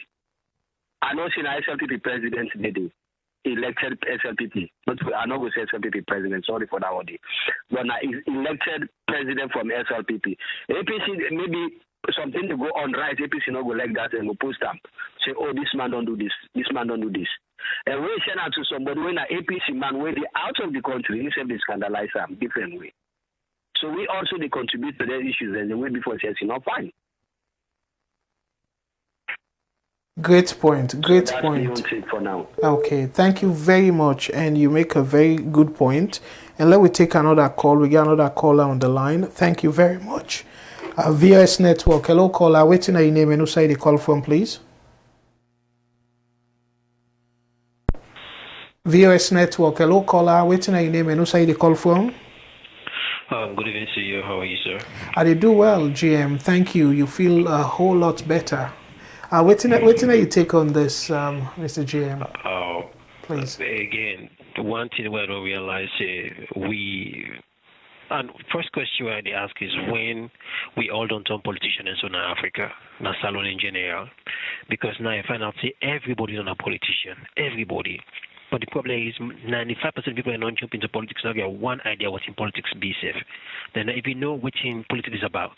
I know see an SLPP president today. Elected SLPP. But I know we say SLPP president, sorry for that one. But now is elected president from SLPP. APC maybe something to go on right, APC not go like that and go post them. Say, oh, this man don't do this, this man don't do this. And we send out to somebody when an APC man where they out of the country, instead they scandalize them different way. So we also they contribute to their issues and the way before says, fine. Great point. Great so point. That's the for now. Okay, thank you very much, and you make a very good point. And let me take another call. We got another caller on the line. Thank you very much. VOS Network. Hello, caller. Waiting on your name and who side you call from, please. VOS Network. Hello, caller. Waiting on your name and who side you call from. Good evening to you. How are you, sir? I did do well, GM. Thank you. You feel a whole lot better. Waiting you take on this, Mr. GM. Please. Again, one thing we don't realize, and first question I ask is when we all don't turn politicians in Africa, not SALONE in general, because now I find out everybody's not a politician, everybody. But the problem is 95% of people are not jumping into politics now. They have one idea what in politics be safe. Then if you know what in politics is about,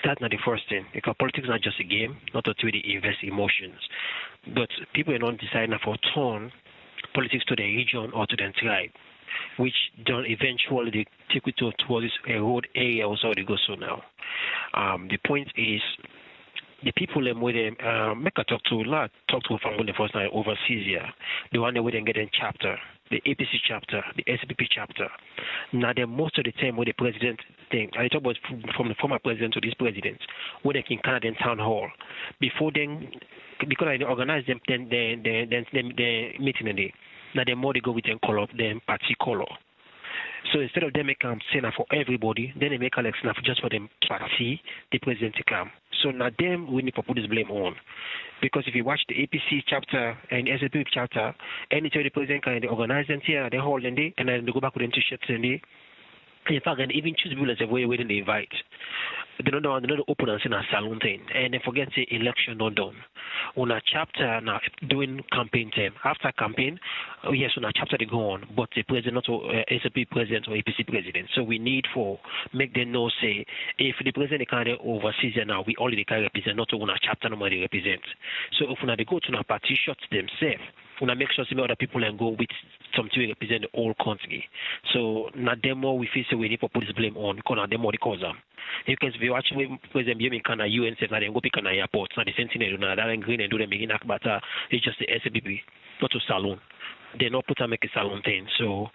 that's not the first thing. Because politics is not just a game, not to really invest emotions. But people are not deciding for turn politics to their region or to their tribe, which don't eventually they take it towards a road area also they go so now. The point is the people with them make a talk to a family first time overseas here. The one that we then get in chapter, the APC chapter, the SPP chapter. Now then most of the time with the president thing, I talk about from the former president to this president, when they can Canadian town hall. Before then because I organize them then the meeting day. Now the more they go with them color then party color. So instead of them making Senate for everybody, then they make election just for them party, the president to come. So now them we need to put this blame on. Because if you watch the APC chapter and SAP chapter, anytime the president can organize them here, they hold them day, and then they go back with them to shut them day. In fact, and even choose people as a way when they invite. They don't open and say a SALONE thing. And they forget the election not done. On a chapter now doing campaign time. After campaign, yes, on a chapter they go on, but the president not SAP president or APC president. So we need for make them know say if the president kind of overseas now, we already can represent not on a chapter no they represent. So if they go to a party shots themselves, when I make sure some other people and go with something to represent the whole country. So not them more we feel so we need to put this blame on because not them more the cause them. Because if you watch President Biemi kind of UN says that they go pick an airport, not the same thing they do now. That and green and do them making but it's just the SABB, not to SALONE. They not put and make a SALONE thing. So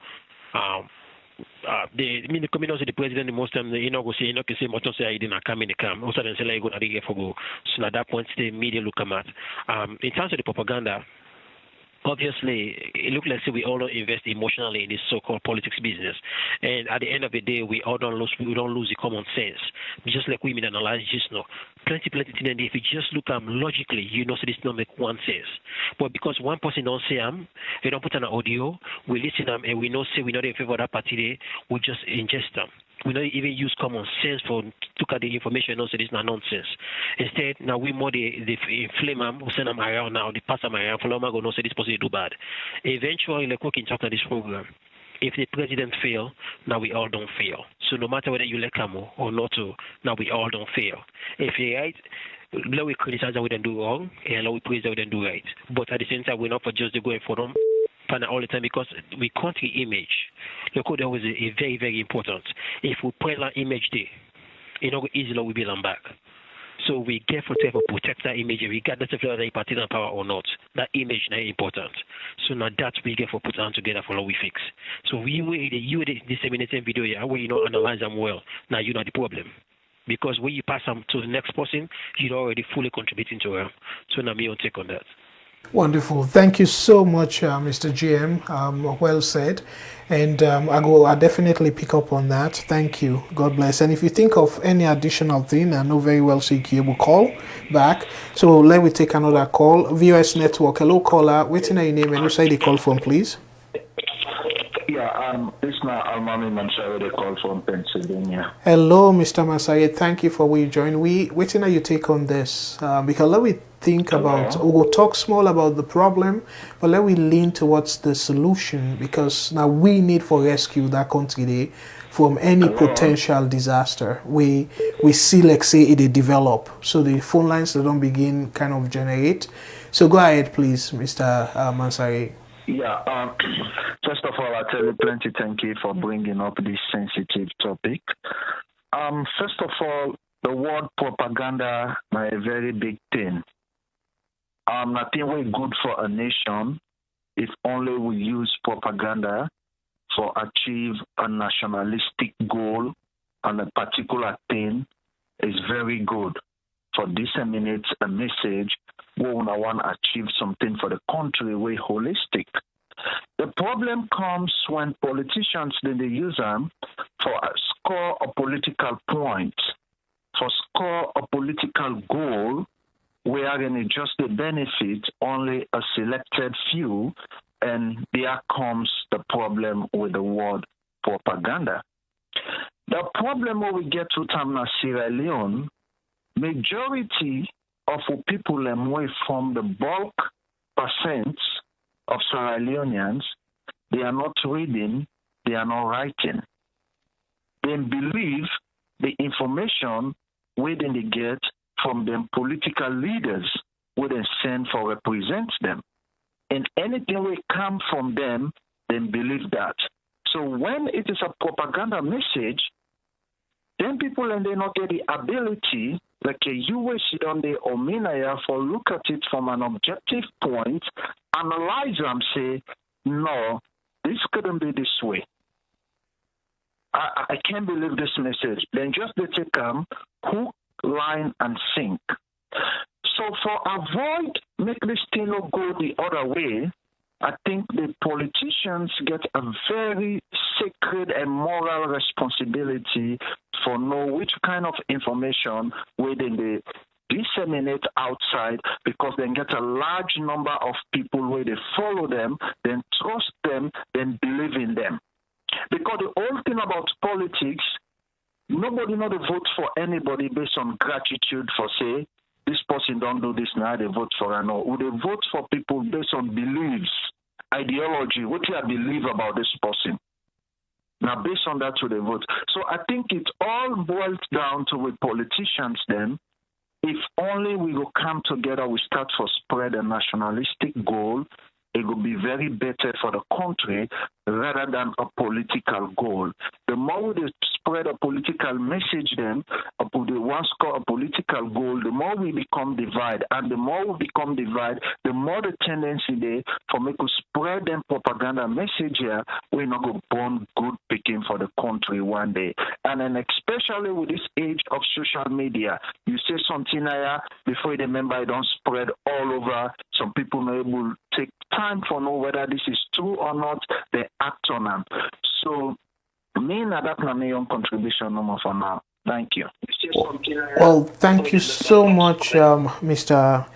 the coming also the president the most time go say much say I didn't come in the camp. Also then say like go to the for go. So at that point the media look at. In terms of the propaganda. Obviously, it looks like we all don't invest emotionally in this so-called politics business, and at the end of the day, we don't lose the common sense. Just like women analyze just now, plenty things. If you just look logically, you know, so this don't make one sense. But because one person don't say they don't put an audio, we listen and we know say we not in favor of that party day, we just ingest them. We don't even use common sense for look at the information and also this is not nonsense. Instead, now we more the inflame them, we send them around now, they pass them around, for long ago, no say this person do bad. Eventually, like we can talk on this program. If the president fail, now we all don't fail. So no matter whether you like him or not, now we all don't fail. If you're right, let we criticize that we don't do wrong, and let we praise that we don't do right. But at the same time, we're not for just going for them all the time because we country image. Look, that was a very, very important. If we put that image there, it's not easily we be them back. So we careful to protect that image regardless of whether they party in power or not. That image is very important. So now that we get for put on together for how we fix. So you disseminating video here where you don't analyze them well. Now you know the problem. Because when you pass them to the next person, you're already fully contributing to them. So now me on take on that. Wonderful. Thank you so much, Mr. GM. Well said. And I'll definitely pick up on that. Thank you. God bless. And if you think of any additional thing, I know very well CQ will call back. So let me take another call. VOS Network. Hello, caller. Waiting on your name and who side the call from, please? Yeah, it's not Almami Mansari, they call from Pennsylvania. Hello, Mr. Mansari. Thank you for what you joined. Waiting on your take on this. Because let me think about, we'll talk small about the problem, but let me lean towards the solution because now we need for rescue that country there from any potential disaster. We see, like say, it develop. So the phone lines they don't begin kind of generate. So go ahead, please, Mr. Mansari. Yeah, first of all, I tell you plenty thank you for bringing up this sensitive topic. First of all, the word propaganda is a very big thing. nothing way good for a nation if only we use propaganda for achieve a nationalistic goal on a particular thing is very good for disseminate a message where we want to achieve something for the country way holistic. The problem comes when politicians then they use them for a score a political point, for score a political goal, wherein it just the benefit only a selected few, and there comes the problem with the word propaganda. The problem when we get to Tamna Sierra Leone, majority of the people away from the bulk percent of Sierra Leoneans, they are not reading, they are not writing. They believe the information where they get from them political leaders who they send for represent them. And anything will come from them, they believe that. So when it is a propaganda message, then people and they not get the ability, like you will sit on the Ominaya for look at it from an objective point, analyze them, say, no, this couldn't be this way. I can't believe this message. Then just let it come, hook, line, and sink. So for avoid make this thing not go the other way, I think the politicians get a very sacred and moral responsibility for know which kind of information where they disseminate outside, because they get a large number of people where they follow them, then trust them, then believe in them. Because the whole thing about politics, nobody not vote for anybody based on gratitude for say, this person don't do this now, they vote for her. No, they vote for people based on beliefs, ideology, what you believe about this person. Now, based on that, they vote. So I think it all boils down to with politicians then, if only we will come together, we start for spread a nationalistic goal, it will be very better for the country rather than a political goal. The more we spread a political message then, the one score a political goal, the more we become divided. And the more we become divided, the more the tendency there for me to spread them propaganda message here, we're not going to born good picking for the country one day. And then especially with this age of social media, you say something here, before you remember it don't spread all over. Some people may able to take time for know whether this is true or not, they act on them. So, me and that's my main contribution no more for now. Thank you. Well, thank you so much, Mr.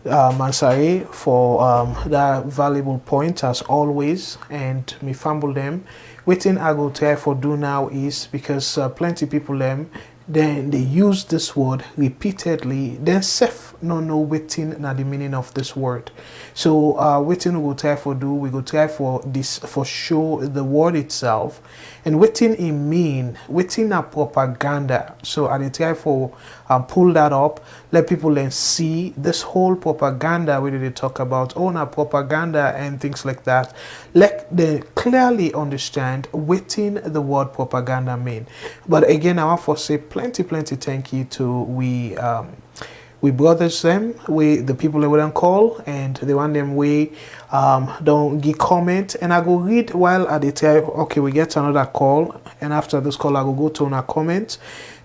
Mansari, for that valuable point as always, and me fumble them. Waiting I go try for do now is because plenty people them then they use this word repeatedly, then self no know waiting na the meaning of this word. So waiting we go try for do, we go try for this for show the word itself, and waiting it mean waiting a propaganda. So I try for pull that up, let people then see this whole propaganda where they talk about na propaganda and things like that. Let them clearly understand waiting the word propaganda mean. But again, I want to say plenty thank you to we brothers them, we the people that wouldn't call, and the one them we don't give comment, and I go read while at the time. Okay, we get another call, and after this call I will go to a comment.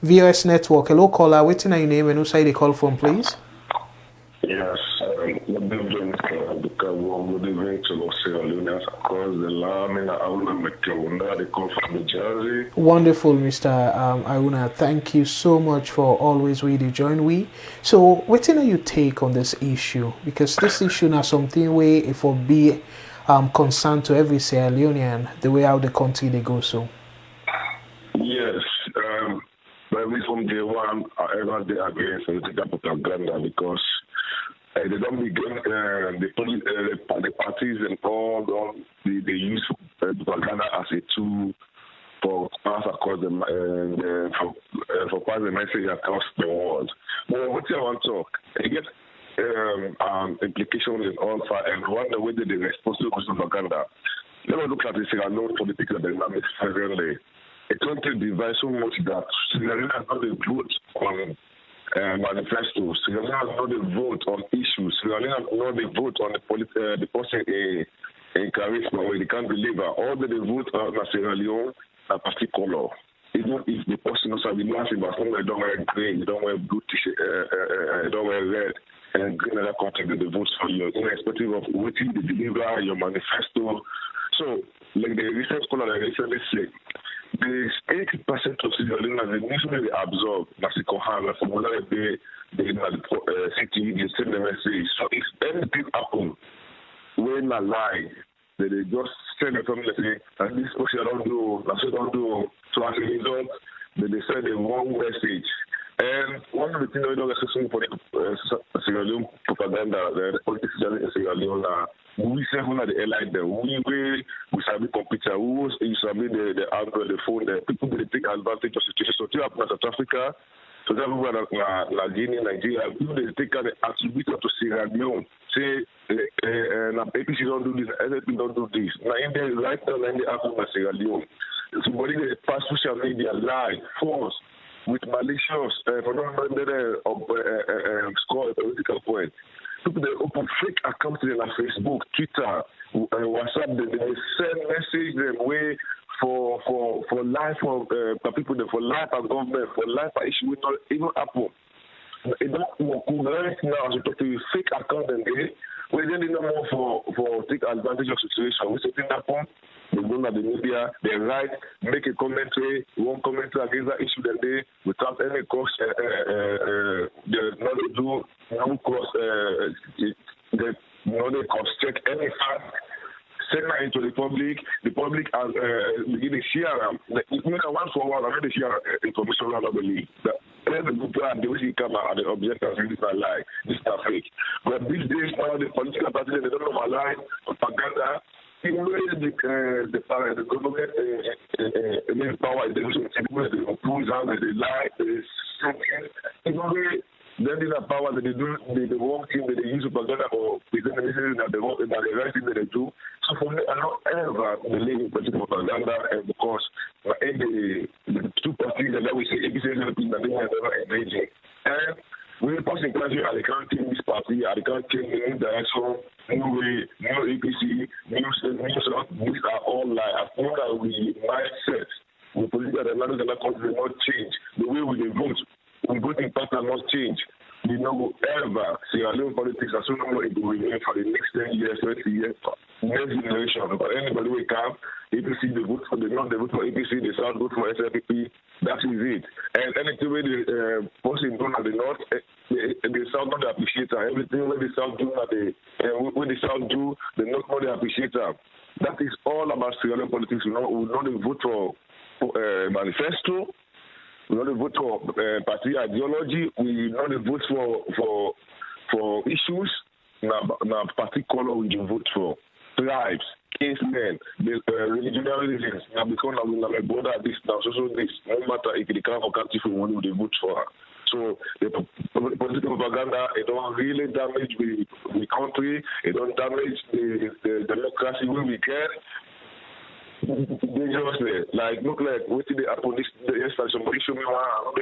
VOS Network, hello caller, waiting on your name and who side they call from, please? Yes, good evening, because good evening to Los Angeles across the line. They call from New Jersey. Wonderful, Mr. Aruna. Thank you so much for always really join we. So, what are your take on this issue? Because this issue now something way it will be concerned to every Sierra Leonean, the way out the country they go so. Yes, maybe from day one, I ever did against political propaganda because they don't begin the parties and all they use propaganda as a tool for pass across for pass the message across the world. But what I want to talk, I get implications in all sides, and one the way that they responsible for propaganda. Let me look at the Sierra Leone political dynamics severely. A country divides so much that Sierra Leone has not been put on manifesto. Sierra Leone know they vote on issues. Sierra Leone know they vote on the person in charisma where they can't deliver. All that they vote on Sierra Leone are party color. Even if the person knows how to be massive, but some don't wear green, they don't wear blue t-shirt, they don't wear red and green other content, they vote for you, irrespective of what you deliver, your manifesto. So, like the recent scholar that recently said, the 80% of Sierra Leone, the initially they absorb Mexico Hana from whatever they in the city, they send the message. So if anything happens, when I lie, they just send it from me say, and this person don't do, that's what don't do. So as a result, they send the wrong message. And one of the things we don't necessarily for the Sierra Leone propaganda, the politics in Sierra Leone, we say who are the allied them. We shall be computer. We shall be the Android, the phone. The people they take advantage of the situation. So, to South Africa, so that we are Guinea, Nigeria. People they take the attribute to Sierra Leone. Say, APC don't do this, NLP don't do this. Now, India is right now, India happen in Sierra Leone. Somebody they pass social media lie, false, with malicious, for not score a political point. People they open fake accounts on Facebook, Twitter, WhatsApp. They send message them way for life of people, for life of government, for life of issue with not even happen. It don't work right now. So to a fake account and we don't know more for take advantage of situation. We something happen. They go to the media, they write, make a commentary, one commentary against that issue that day without any cost. They not do no cost. They cross check any fact. Send that into the public. The public has begin to share them. Once for a while, I already share information around the league. The good plan, the way she come out, the objectives, this is a lie, this is a fake. But these days now, the political parties, they don't know my lie, propaganda. Even though the government in power, they oppose how they lie, they something. Even though then in the power that they do the wrong thing that they use propaganda or present the message that the right thing that they do. So for me, I don't ever believe in political propaganda, and because the two parties that we say ABC and NLP that they are never engaging. And when the person comes here, they can't change this party, they can't change any direction, no way, no APC, these are all lies. As long as we mindset, the political analysis in that country will not change. The way we vote. We voting pattern must change. We don't ever see our Leone politics as soon as it will remain for the next 10 years, 20 years, next generation. But anybody will come, APC, they vote for the North, they vote for APC, the South vote for SLPP. That is it. And anything where the person done at the North, the South don't appreciate her. Everything where the South do, when the South do, the North don't appreciate her. That is all about Sierra Leone politics. We don't vote for manifesto. We don't vote for party ideology. We don't vote for issues. Now party color we do vote for. Tribes, casemen, religionalism. Now because we have a border this now, so this. No matter if they come for country for money, they vote for her. So the political propaganda, it don't really damage the country. It don't damage the democracy when we can. Dangerously, like look like what did they happen this yesterday? Somebody show me one.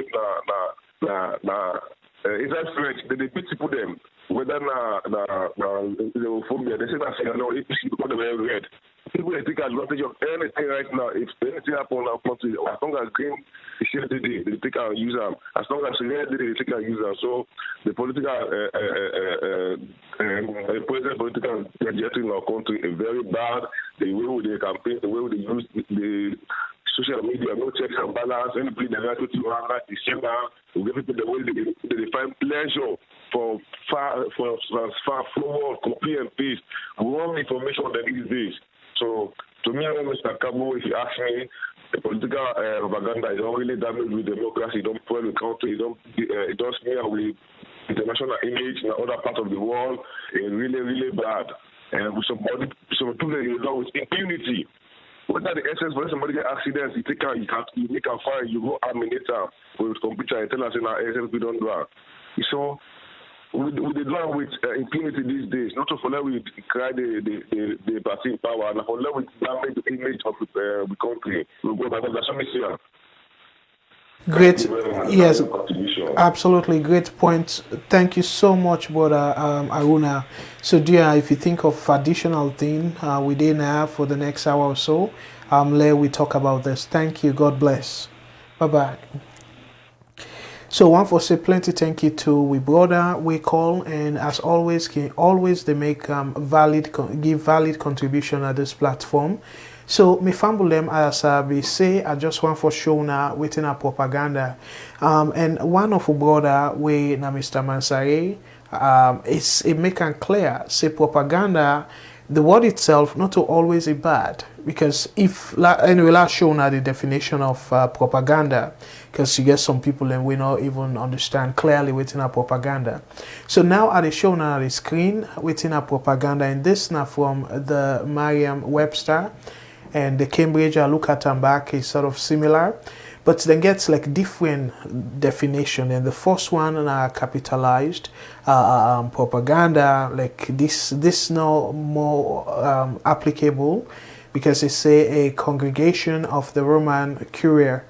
It's that French. They beat people them. Whether they will phone me. They say that no APC because they were red. People they take advantage of anything right now. If anything happen in our country, as long as green is here today, they take and use them. As long as red they take and use them. So the political present political trajectory in our country is very bad. The way they campaign, the way they use the social media, no checks and balance, any play the right to December, we give people the way they find pleasure for far forward, copy and paste. Wrong information that these days. So to me, Mr. Cabo, if you ask me, the political propaganda is not really damaged with democracy. It don't spoil the country. It does smear with international image in other parts of the world. It's really, really bad. And with some people with impunity. Whether the essence for somebody get accidents, you take out, you make a fire, you go terminate with computer and tell us in our essence we don't do that. So we do with impunity these days. Not for let we cry the party in power, and for let we damage the image of the country. We go back. That's what we see. Great. Yes. Contribution. Absolutely great point. Thank you so much, brother Aruna. So, dear, if you think of additional thing within now for the next hour or so, let we talk about this. Thank you. God bless. Bye bye. So one for say plenty thank you to we brother we call, and as always they make give valid contribution at this platform. So me fumble them as we say I just want for show now waiting a propaganda. And one of our brother we na Mr. Mansare it make it clear say propaganda, the word itself not to always be bad, because if anyway last show now the definition of propaganda, because you get some people and we not even understand clearly within a propaganda. So now at the show now the screen within a propaganda, and this now from the Merriam-Webster and the Cambridge look at them back is sort of similar, but then gets like different definition. And the first one are capitalized propaganda, like this no more applicable, because they say a congregation of the Roman Curia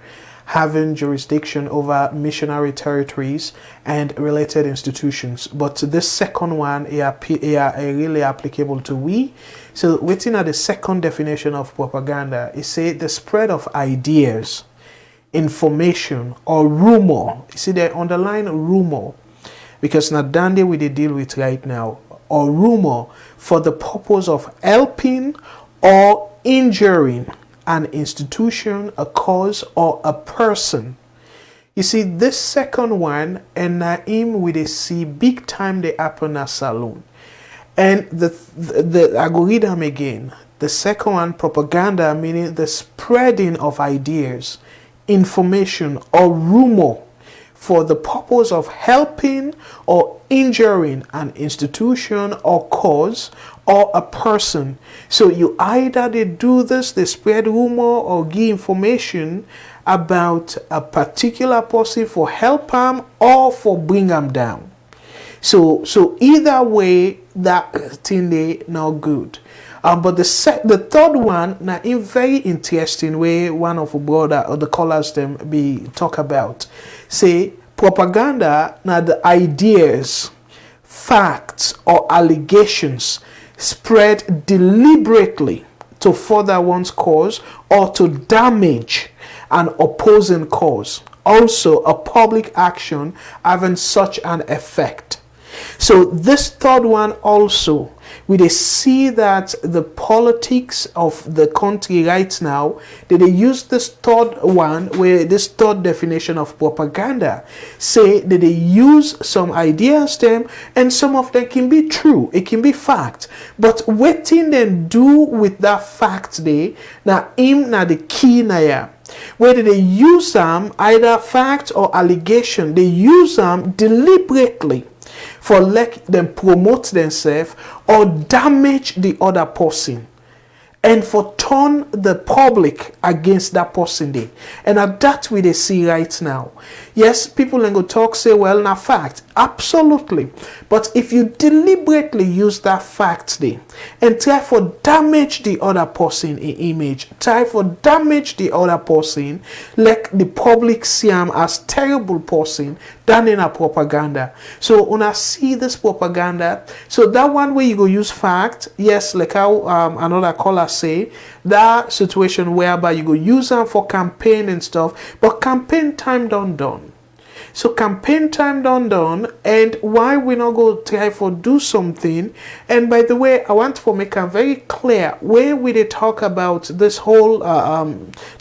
having jurisdiction over missionary territories and related institutions. But this second one is really applicable to we. So within the second definition of propaganda, it say the spread of ideas, information or rumor. You see they underline rumor, because now Dande we they deal with right now, or rumor for the purpose of helping or injuring an institution, a cause, or a person. You see, this second one, and Naim we they see big time they happen at SALONE. And the I go read them again. The second one, propaganda, meaning the spreading of ideas, information, or rumor for the purpose of helping or injuring an institution or cause or a person. So you either they do this, they spread rumor or give information about a particular person for help them or for bring them down. So either way, that thing they not good. But the third one, now in very interesting way, one of the brother or the callers them be talk about. Say propaganda, now the ideas, facts or allegations spread deliberately to further one's cause or to damage an opposing cause. Also a public action having such an effect. So this third one also, we see that the politics of the country right now, they use this third one, where this third definition of propaganda, say that they use some ideas them, and some of them can be true, it can be fact, but what them do with that fact they, now him na the key na ya. Whether they use them either fact or allegation, they use them deliberately for let them promote themselves or damage the other person, and for turn the public against that person day. And at that we they see right now. Yes, people then go talk, say, well, now fact. Absolutely. But if you deliberately use that fact day and try for damage the other person in image, try for damage the other person, like the public see him as terrible person, than in a propaganda. So when I see this propaganda, so that one way you go use fact, yes, like how another caller say, that situation whereby you go use them for campaign and stuff, but campaign time done. So campaign time done, and why we not go try for do something? And by the way, I want to make it very clear where we they talk about this whole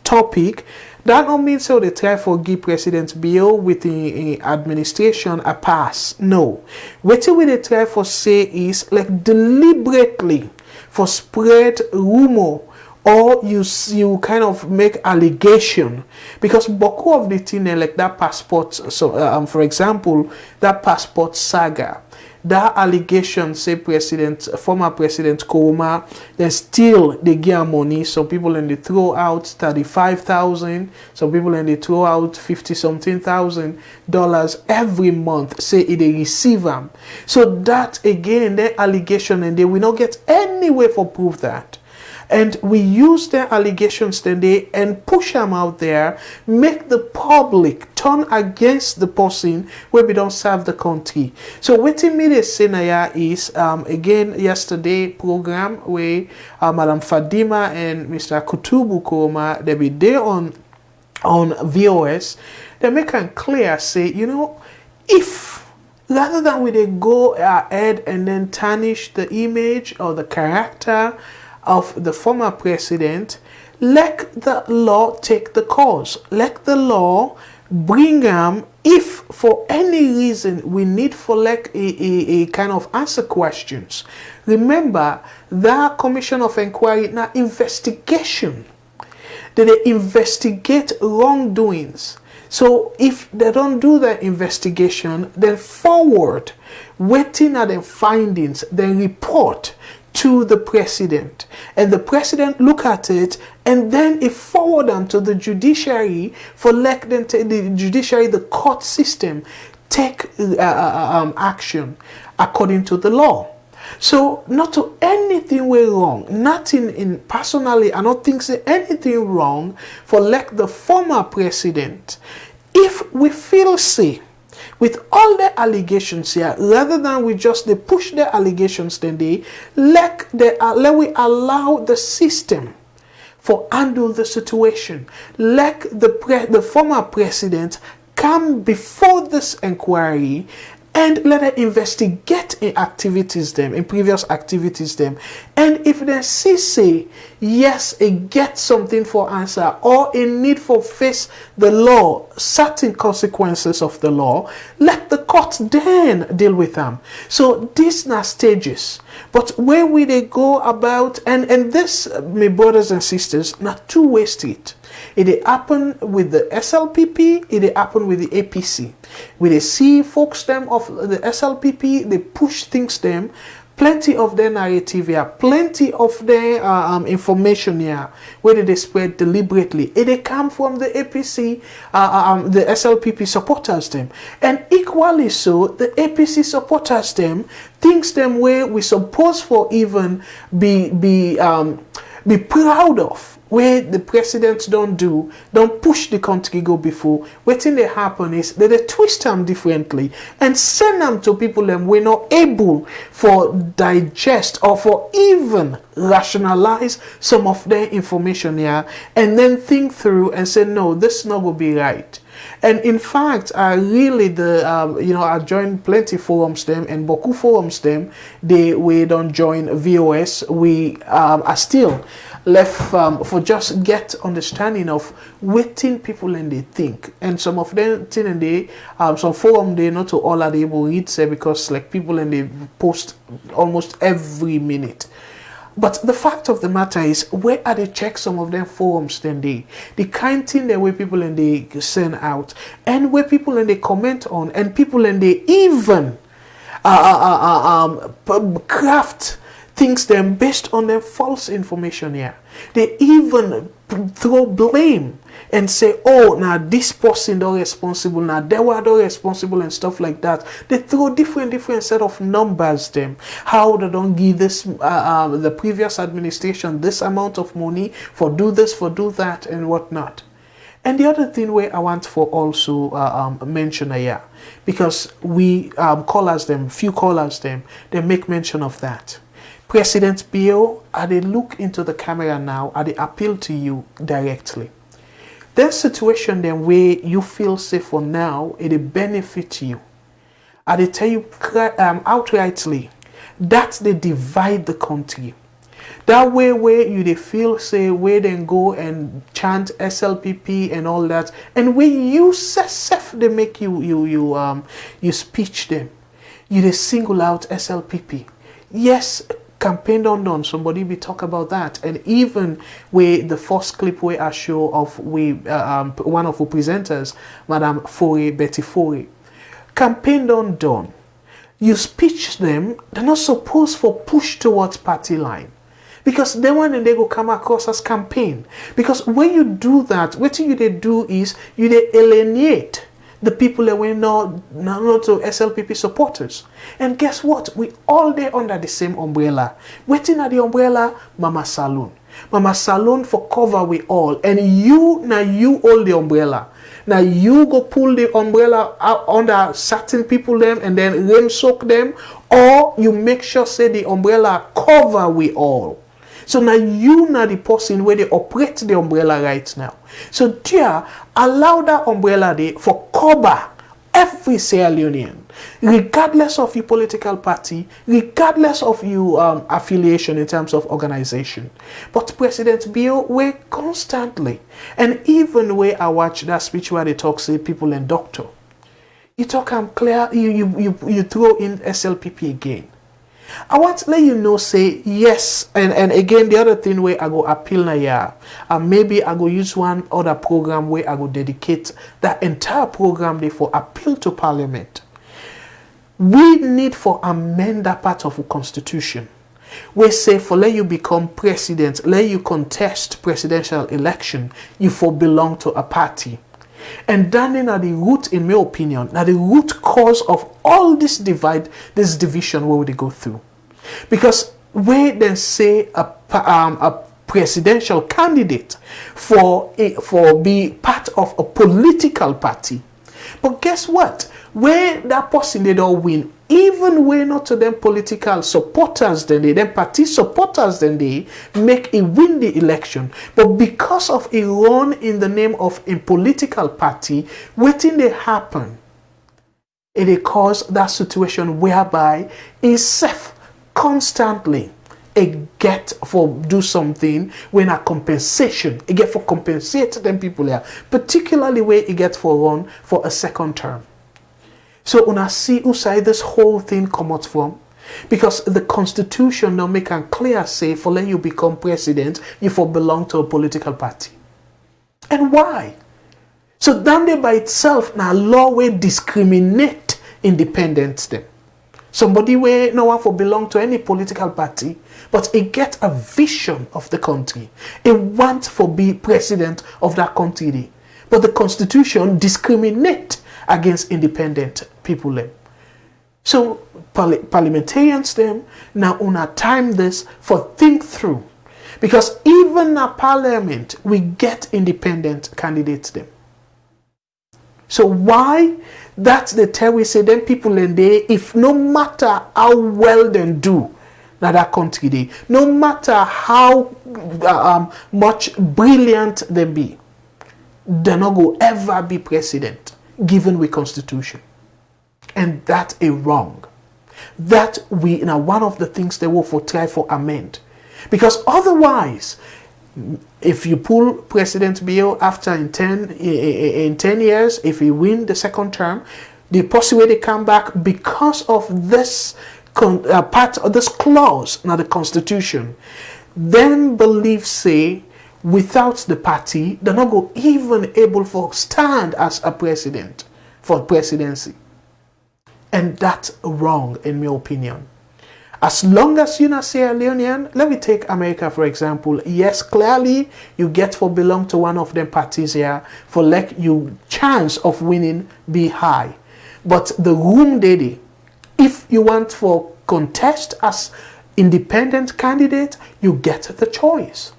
topic. That don't mean so they try for give President Bill with the administration a pass. No. What we they try for say is like deliberately for spread rumor, or you kind of make allegation, because boku of the thing like that passport. So for example, that passport saga, that allegation say former President Kuruma, then still they give money. Some people and they throw out 35,000, some people and they throw out 50-something thousand dollars every month, say they receive them. So that again, the allegation, and they will not get any way for proof that. And we use their allegations then they and push them out there, make the public turn against the person where we don't serve the country. So what me they say now is again yesterday program where Madam Fadima and Mr. Kutubu Koma they be there on VOS, they make it clear, say, you know, if rather than we they go ahead and then tarnish the image or the character of the former president, let the law take the course. Let the law bring them, if for any reason we need for like a kind of answer questions. Remember, that commission of inquiry now investigation. They investigate wrongdoings. So if they don't do the investigation, then forward, waiting at the findings, then report to the president. And the president look at it, and then it forward them to the judiciary for let them take the judiciary, the court system, take action according to the law. So not to anything way wrong, nothing in personally, I don't think say anything wrong for like the former president. If we feel say with all the allegations here, rather than we just they push the allegations, then they let we allow the system for handle the situation. Let the former president come before this inquiry and let them investigate in activities them, in previous activities them. And if they say, yes, it get something for answer, or a need for face the law, certain consequences of the law, let the court then deal with them. So these are stages. But where will they go about, and this, my brothers and sisters, not two-way street. It happen with the SLPP, it happen with the APC. We they see folks them of the SLPP, they push things them, plenty of their narrative here, plenty of their information here, where they spread deliberately. It they come from the APC, the SLPP supporters them. And equally so, the APC supporters them, things them where we suppose for even be proud of, where the presidents don't push the country go before. What thing they happen is that they twist them differently and send them to people that we're not able for digest or for even rationalize some of their information here, and then think through and say, no, this not going to be right. And in fact, I really I joined plenty forums them and Boku forums them. We don't join VOS. We are still left for just get understanding of what people and they think. And some of them thing and they some forum they not to all are able to read say, because like people and they post almost every minute. But the fact of the matter is, where are they check some of them forums then the kind thing that where people and they send out, and where people and they comment on, and people and they even craft things them based on their false information here. They even throw blame and say, oh, now this person not responsible, now they were not responsible and stuff like that. They throw different set of numbers them. How they don't give this the previous administration this amount of money for do this, for do that, and whatnot. And the other thing where I want for also mention here, because we callers them, few callers them, they make mention of that. President Bill, they look into the camera now, they appeal to you directly. That situation then where you feel safe for now, it benefit you. They tell you outrightly that they divide the country. That way where you they feel say where then go and chant SLPP and all that, and where you self they make you speech them, you they single out SLPP. Yes, campaign done. Somebody be talk about that, and even with the first clip where I show of one of the presenters, Madam Betty Fore, campaign done. You speech them, they're not supposed for push towards party line. Because then when they go come across as campaign. Because when you do that, what you they do is you they alienate the people that were not to SLPP supporters. And guess what? We all there under the same umbrella. Waiting at the umbrella, Mama Salone. Mama Salone for cover we all. And you hold the umbrella. Now you go pull the umbrella out under certain people them and then rain soak them, or you make sure say the umbrella cover we all. So now you the person where they operate the umbrella right now. So dear, allow that umbrella there for cover every Sierra Leonean, regardless of your political party, regardless of your affiliation in terms of organization. But President Bill, we constantly, and even where I watch that speech where they talk, say people and doctor, you talk clear, you throw in SLPP again. I want to let you know, say yes, and again the other thing where I go appeal na ya, and maybe I go use one other program where I go dedicate that entire program there for appeal to Parliament. We need for amend that part of the Constitution. We say for let you become president, let you contest presidential election, you for belong to a party. And that is the root, in my opinion, now the root cause of all this divide, this division where they go through. Because we then say a presidential candidate for be part of a political party. But guess what? Where that person they don't win, even when not to them political supporters, then they them party supporters, then they make a win the election. But because of a run in the name of a political party, waiting they happen, it cause that situation whereby is safe constantly. It get for do something when a compensation. It get for compensate them people here, particularly where it get for run for a second term. So when I see who side this whole thing come out from, because the Constitution now make a clear say for let you become president, you for belong to a political party. And why? So that by itself now law will discriminate independents them. Somebody where no one for belong to any political party, but it get a vision of the country. It want for be president of that country. But the Constitution discriminate against independent people. So parliamentarians them now una time this for think through. Because even in parliament we get independent candidates them. So why? That's the tell we say them people in there, if no matter how well they do that country they, no matter how much brilliant they be, they not go ever be president given with Constitution. And that is wrong. That we now one of the things they will for try for amend. Because otherwise, if you pull President Bill after in 10 years, if he win the second term, the possibility they come back because of this part of this clause now the Constitution, then believe say without the party they're not go even able for stand as a president for presidency. And that's wrong in my opinion. As long as you're not Sierra Leonean, let me take America for example. Yes, clearly you get for belong to one of them parties here for like you chance of winning be high. But the room daddy, if you want for contest as independent candidate, you get the choice.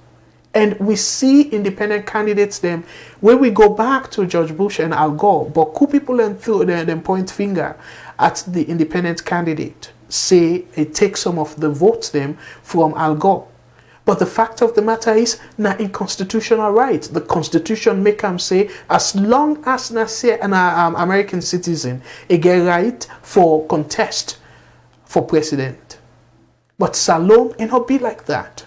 And we see independent candidates them when we go back to George Bush and Al Gore, but cool people then point finger at the independent candidate. Say it takes some of the votes them from Al Gore. But the fact of the matter is not in constitutional right. The Constitution make them say as long as na say an American citizen a get right for contest for president. But Salone it not be like that.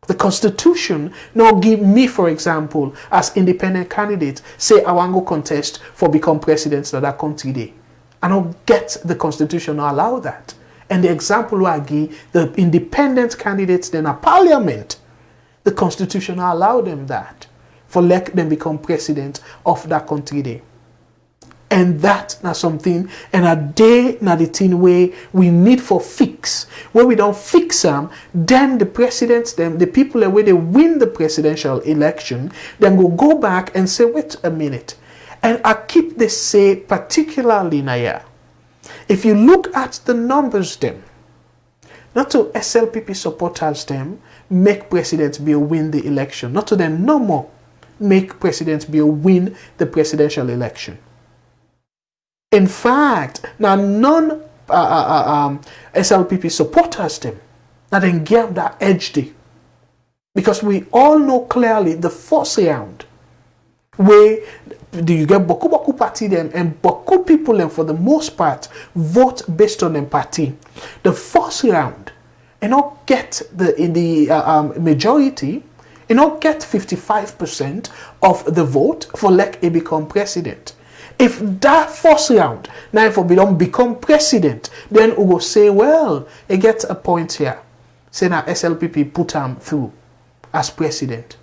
The Constitution now give me, for example, as independent candidate, say I want to go contest for become president of that country day. I don't get the Constitution to allow that. And the example I give, the independent candidates then a parliament, the Constitution allow them that. For let them become president of that country day. And that na something, and a day na the thing where we need for fix. When we don't fix them, then the presidents, them, the people where they win the presidential election, then go back and say, wait a minute. And I keep this say particularly Naya. If you look at the numbers them, not to SLPP supporters them, make President Bill win the election. Not to them, no more make President Bill win the presidential election. In fact, now SLPP supporters them. Now then give that edge day. Because we all know clearly the first round where do you get Boku party them and Boku people them for the most part vote based on them party. The first round and not get the majority and not get 55% of the vote for like he become president. If that first round now if we don't become president, then we will say, well, he gets a point here. Say now SLPP put him through as president.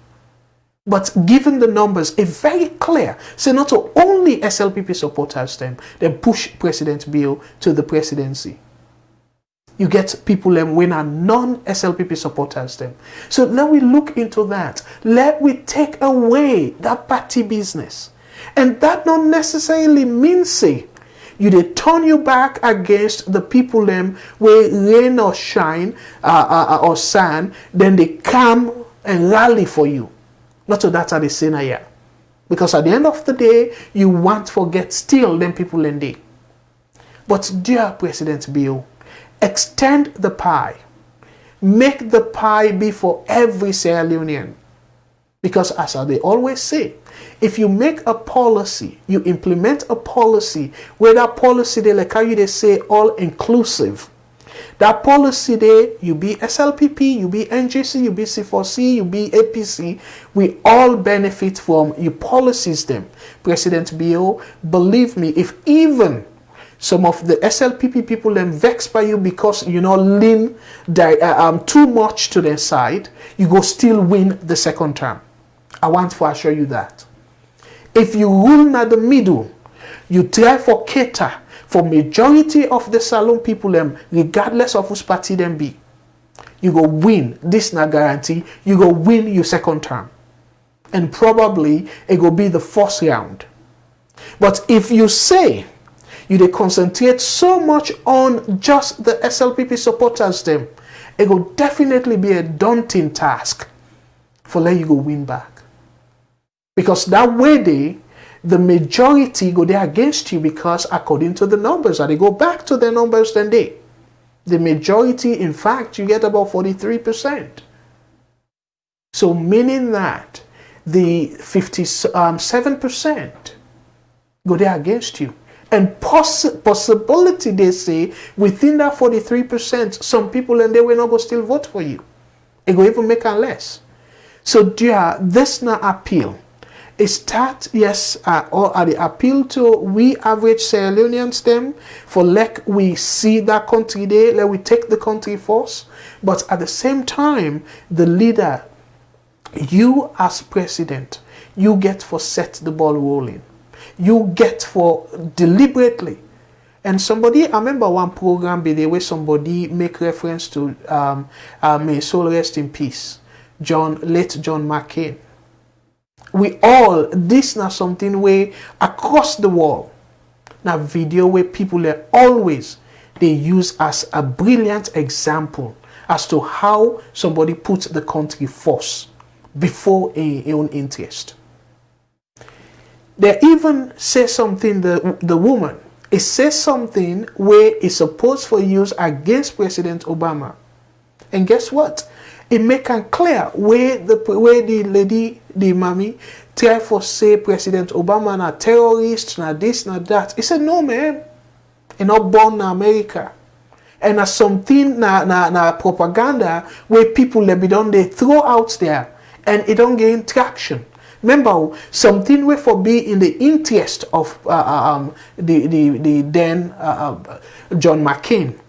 But given the numbers, it's very clear. So not only SLPP supporters them, they push President Bill to the presidency. You get people them when are non-SLPP supporters them. So let we look into that. Let we take away that party business. And that not necessarily means say you they turn you back against the people them where rain or shine or sun, then they come and rally for you. Not to that are the saying here. Because at the end of the day, you want to forget still them people in there. But dear President Bill, extend the pie. Make the pie be for every Sierra Leonean. Because as they always say, if you make a policy, you implement a policy, where that policy they like how you they say all inclusive. That policy there, you be SLPP, you be NGC, you be C4C, you be APC, we all benefit from your policies them. President Bill, believe me, if even some of the SLPP people them vex by you because you know lean too much to their side, you go still win the second term. I want to assure you that. If you rule at the middle, you try for cater for majority of the SALONE people them, regardless of whose party them be, you go win. This na guarantee. You go win your second term. And probably it will be the first round. But if you say you they concentrate so much on just the SLPP supporters them, it will definitely be a daunting task for let you go win back. Because that way the majority go there against you, because according to the numbers, and they go back to the numbers then the majority, in fact, you get about 43%. So meaning that the 57% go there against you. And possibility, they say, within that 43%, some people and they will not go still vote for you. It will even make less. So dear, this now appeal. It start, yes, or at the appeal to we average Sierra Leoneans them for like we see that country there, let we take the country first. But at the same time, the leader, you as president, you get for set the ball rolling. You get for deliberately. And somebody, I remember one program be there where somebody make reference to may soul rest in peace, late John McCain. We all, this now something where across the world, now video where people are always, they use as a brilliant example as to how somebody puts the country first before a own interest. They even say something, the woman, it says something where it's supposed for use against President Obama. And guess what? It make it clear where the lady, the mommy, try for say President Obama na terrorist, na this, na that. He said, no, man. He not born in America. And as something na propaganda where people they be done they throw out there and it don't gain traction. Remember, something where for be in the interest of the then John McCain.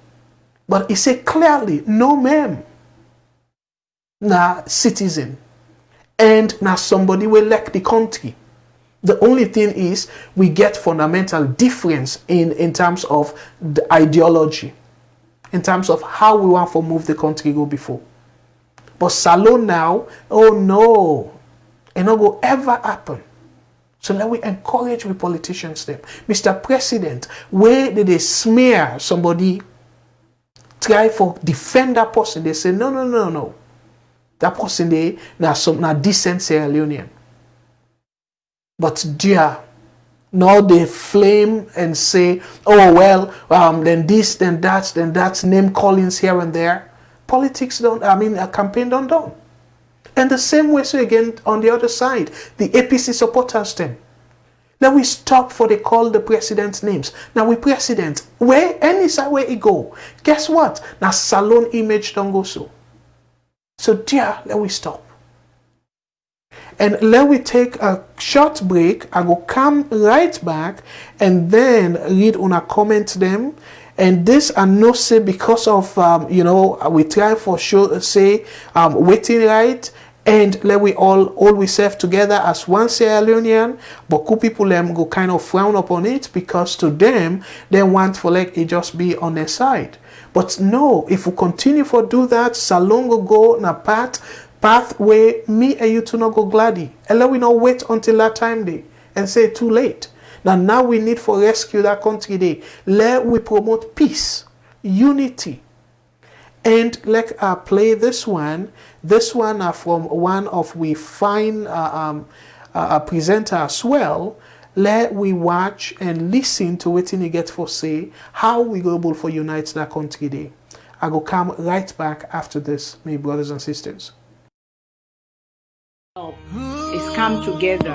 But he said clearly, no, ma'am. Na citizen and na somebody will elect the country. The only thing is we get fundamental difference in terms of the ideology, in terms of how we want to move the country go before. But SALONE now, oh no, it not go ever happen. So let we encourage the politicians them. Mr. President, where did they smear somebody, try for defend that person, they say no. That person there, na decent Sierra Leonean. But dear, now they flame and say, oh well, then this, then that's name callings here and there. Politics don't, a campaign don't done. And the same way, so again, on the other side, the APC supporters them. Now we stop for they call the president's names. Now we president, where any side where he go, guess what? Now Salone image don't go so. So dear, let we stop. And let we take a short break. I go come right back and then read on a comment them. And this I know say because of we try for sure say waiting right. And let we all always serve together as one Sierra Leonean, but cool people them go kind of frown upon it because to them they want for like it just be on their side. But no, if we continue for do that, Salone go na path where me and you to not go gladly. And let we not wait until that time day and say too late. Now we need for rescue that country day. Let we promote peace, unity. And let play this one. This one from one of we fine presenter as well. Let we watch and listen to what you get for say how we go able for unite that country day. I go come right back after this, my brothers and sisters. Is come together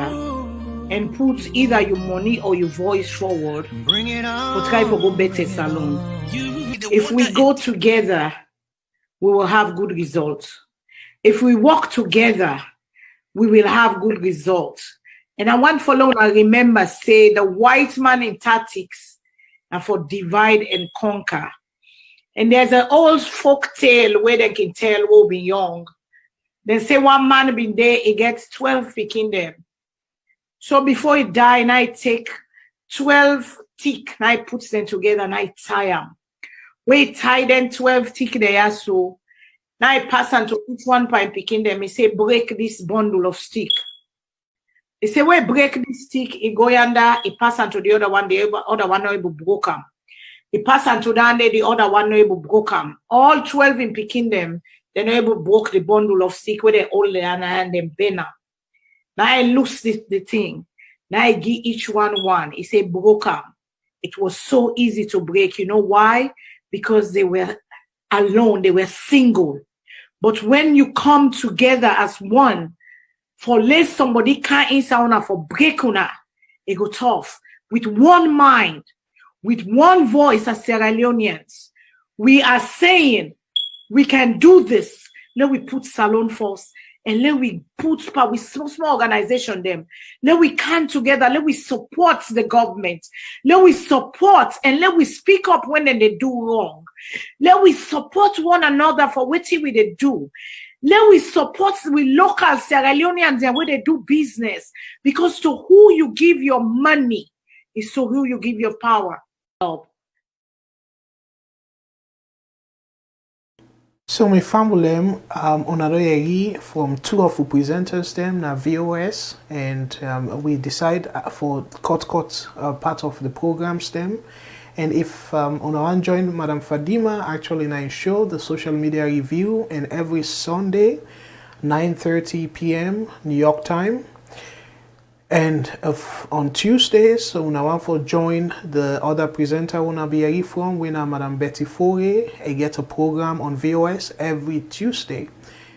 and put either your money or your voice forward. But try for go better Salone. If we go together, we will have good results. If we work together, we will have good results. And I want for long I remember say the white man in tactics and for divide and conquer. And there's an old folk tale where they can tell who be young. They say one man been there, he gets 12 picking them. So before he die, and I take 12 tick, and I put them together and I tie them. We tie them 12 tick there, so now I pass on to each one by picking them. He say, break this bundle of stick. He say, we break this stick, he go yonder, he pass on to the other one no able broke him. He pass on to the other one no able broke him. All 12 in picking them, they no able broke the bundle of stick where they hold their hand and them banner. Now I lose the thing. Now I give each one. He say, broke him. It was so easy to break. You know why? Because they were alone, they were single. But when you come together as one, for let somebody can't answer for break una, it go tough. With one mind, with one voice as Sierra Leoneans, we are saying we can do this. Let we put Salone first. And let we put power with small organization them. Let we come together. Let we support the government. Let we support and let we speak up when they do wrong. Let we support one another for what we do. Let we support with local Sierra Leoneans and where they do business. Because to who you give your money is to who you give your power. So my family on a from two of the presenters them na VOS and we decide for cut part of the programs them. And if on one join Madam Fadima actually in a show the social media review and every Sunday 9:30 p.m. New York time. And on Tuesdays, so una want for join the other presenter una be here from when Madam Betty Fourier. I get a program on VOS every Tuesday.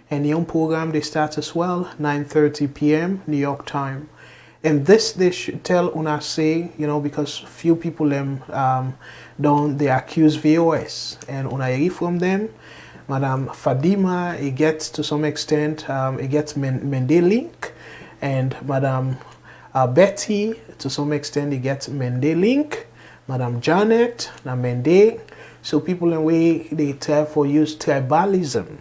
And the own program they start as well 9:30 p.m. New York time. And this they should tell una say, because few people they accuse VOS and una hear from them. Madam Fadima, it gets to some extent it gets Mende link, and Madam Betty to some extent it gets Mende link. Madam Janet na Mende. So people in way they try for use tribalism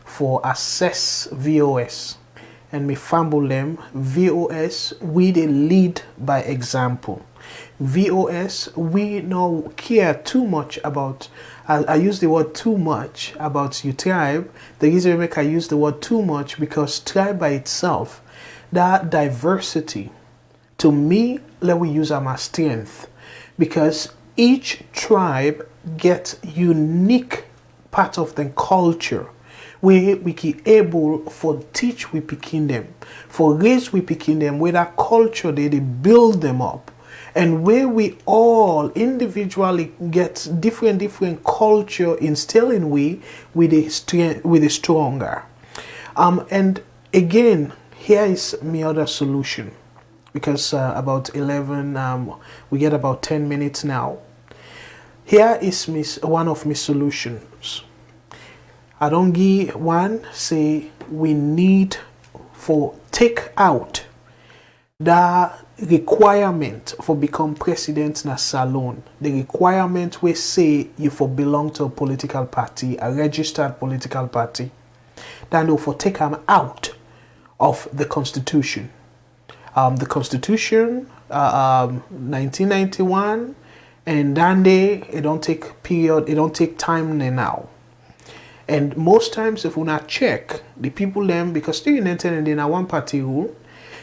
for assess VOS. And me fumble them, VOS, we they lead by example. VOS, we don't care too much about, I use the word too much about your tribe. The reason I make I use the word too much because tribe by itself, that diversity, to me, let we use our strength. Because each tribe gets unique part of the culture where we can able for teach we picking them, for raise we picking them, where that culture they build them up, and where we all individually get different culture instilling we with a stronger. And again, here is my other solution, because about 11 we get about 10 minutes now. Here is one of my solutions. I don't give one, say we need for take out the requirement for become president na SALONE. The requirement we say you for belong to a political party, a registered political party. Then for take them out of the Constitution. The Constitution, 1991, and then it don't take period, it don't take time now. And most times if we not check the people them, because still in and in a one party rule,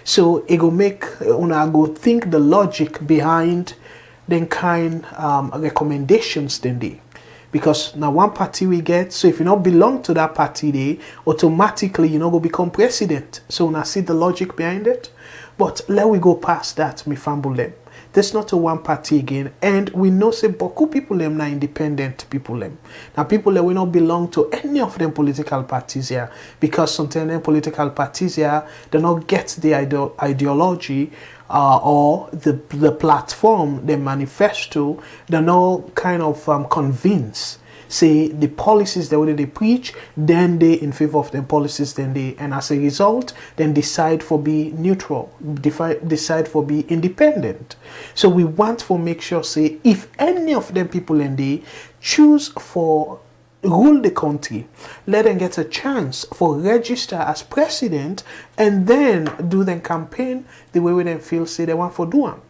so it go make una go think the logic behind then kind recommendations then they. Because now one party we get, so if you not belong to that party they automatically you know go become president. So now see the logic behind it. But let we go past that, me fumble them. There's not a one party again, and we know say boku people them na independent people them. Now people that we not belong to any of them political parties here, because sometimes them political parties here they not get the ideology or the platform, the manifesto, they not kind of convince. Say the policies that they preach, then they in favor of the policies, then they, and as a result, then decide for be neutral, decide for be independent. So we want to make sure, say, if any of them people and they choose for rule the country, let them get a chance for register as president, and then do the campaign the way they feel say they want for do them.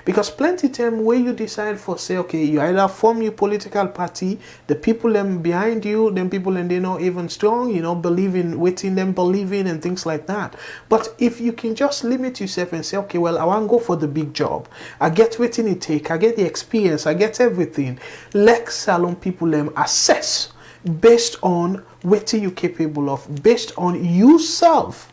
Because plenty time where you decide for say, okay, you either form your political party, the people them behind you, them people and they not even strong, you know, believe in waiting them believing and things like that. But if you can just limit yourself and say, okay, well, I want to go for the big job. I get waiting it take, I get the experience, I get everything. Let SALONE people them assess based on what you capable of, based on yourself,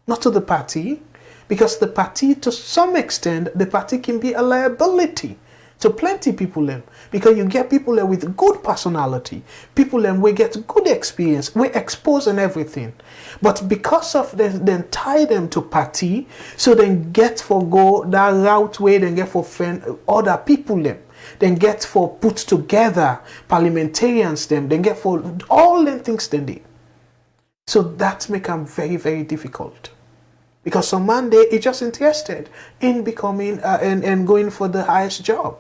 not to the party. Because the party, to some extent, the party can be a liability to plenty people them. Because you get people there with good personality. People them we get good experience. We expose and everything. But because of then tie them to party, so then get for go that route way, then get for friend other people them. Then get for put together parliamentarians them. Then get for all them things then they. So that make them very, very difficult. Because some man they is just interested in becoming and going for the highest job.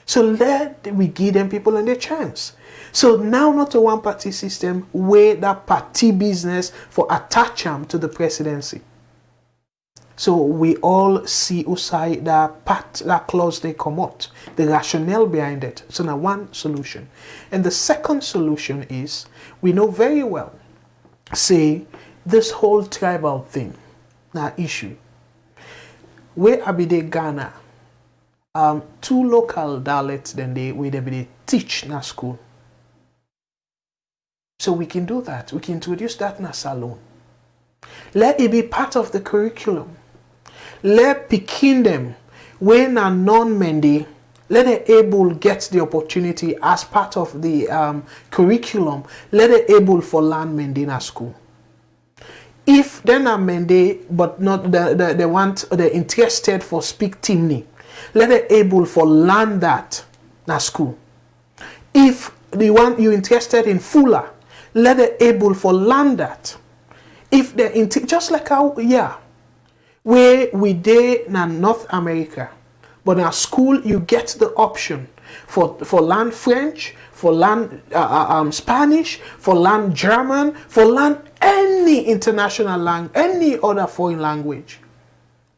So let we give them people and their chance. So now not a one party system where that party business for attach them to the presidency. So we all see outside that clause they come out, the rationale behind it. So now one solution. And the second solution is we know very well, say this whole tribal thing. Now issue where Abide Ghana, 2 local dialects then they where they teach na school. So we can do that. We can introduce that na SALONE. Let it be part of the curriculum. Let pikin them when a non-Mende, let it able get the opportunity as part of the curriculum. Let it able for learn Mende na school. If then are Mende, but not they want they're interested for speak Timni, let it able for learn that na school. If the one you interested in Fula, let it able for learn that. If they're just like how where we did na North America, but in school you get the option for learn French, for learn Spanish, for learn German, for learn any international language, any other foreign language.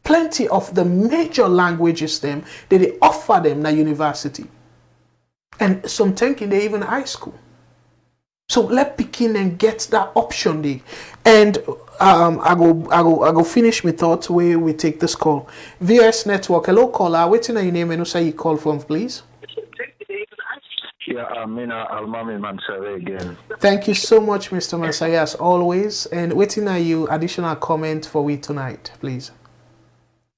Plenty of the major languages them that they offer them na university, and some thinking they even high school. So let begin and get that option there. And I go finish my thoughts where we take this call. VOS Network, hello caller, what's your name and who say you call from, please? Yeah, Yeah, Mina Almami Mansare again. Thank you so much, Mr. Mansare, as always. And waiting are you additional comment for we tonight, please?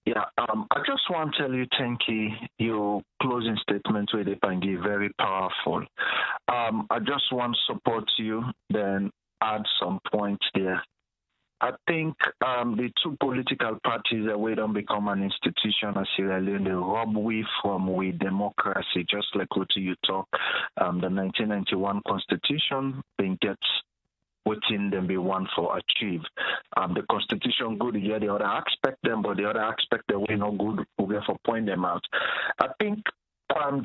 Yeah, I just want to tell you, thank you. Your closing statement with it and give very powerful. I just want to support you, then add some points there. I think the two political parties that we don't become an institution as Sierra Leone, they rob we from we democracy, just like what you talk. The 1991 Constitution then gets within them be one for achieve. The Constitution good, yeah, the other aspect them, but the other aspect that we not good, we get for point them out. I think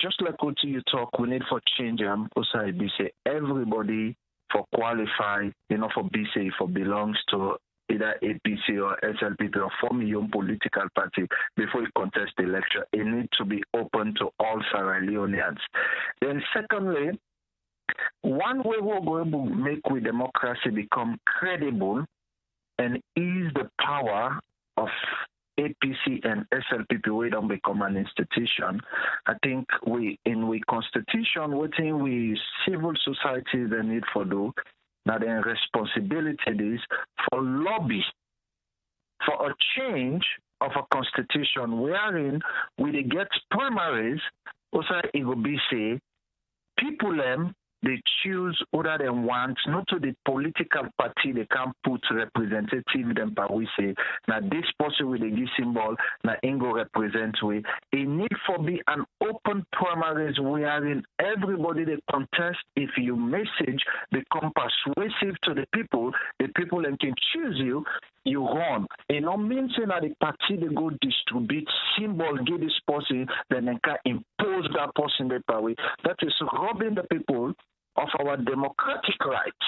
just like what you talk, we need for change. Also, I be say everybody for qualify, for BC, for belongs to either APC or SLPP or form your own political party before you contest the election. It needs to be open to all Sierra Leoneans. Then secondly, one way we're going to make we democracy become credible and ease the power of APC and SLPP, we don't become an institution. I think we constitution, what we civil society they need for do, now the responsibility is for lobby for a change of a constitution wherein we get primaries, also it will be say people they choose other than want, not to the political party they can put representative them but we say now this person with the symbol now Ingo represent we. It need for be an open primaries wherein everybody they contest. If your message become persuasive to the people then can choose you run. It not means that the party they go distribute symbol, give this person, then they can impose that person that way. That is robbing the people of our democratic rights.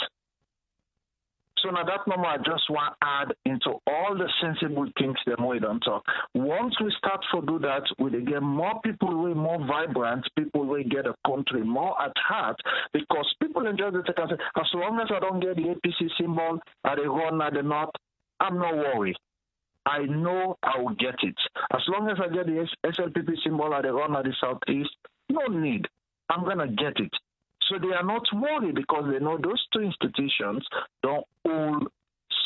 So now that number I just want to add into all the sensible things that we don't talk. Once we start to do that, we get more people who are more vibrant, people will get a country more at heart, because people enjoy the take and say, as long as I don't get the APC symbol at the run at the north, I'm not worried. I know I will get it. As long as I get the SLPP symbol at the run at the southeast, no need. I'm going to get it. So they are not worried because they know those two institutions don't hold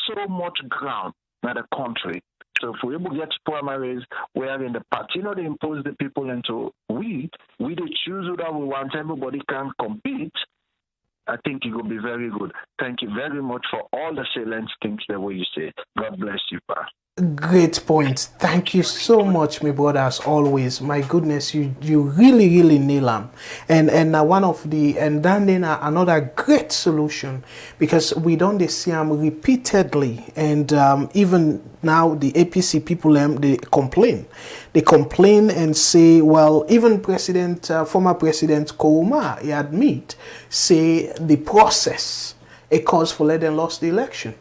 so much ground in the country. So if we're able to get primaries where in the party, they impose the people into we they choose who that we want, everybody can compete, I think it will be very good. Thank you very much for all the salient things the way you say. God bless you, Pa. Great point. Thank you so much, my brother, as always. My goodness, you really nail them. And one of the and then another great solution, because we don't see them repeatedly, and even now the APC people they complain and say, well, even former President Kouma, he admit, say the process a cause for let them lost the election.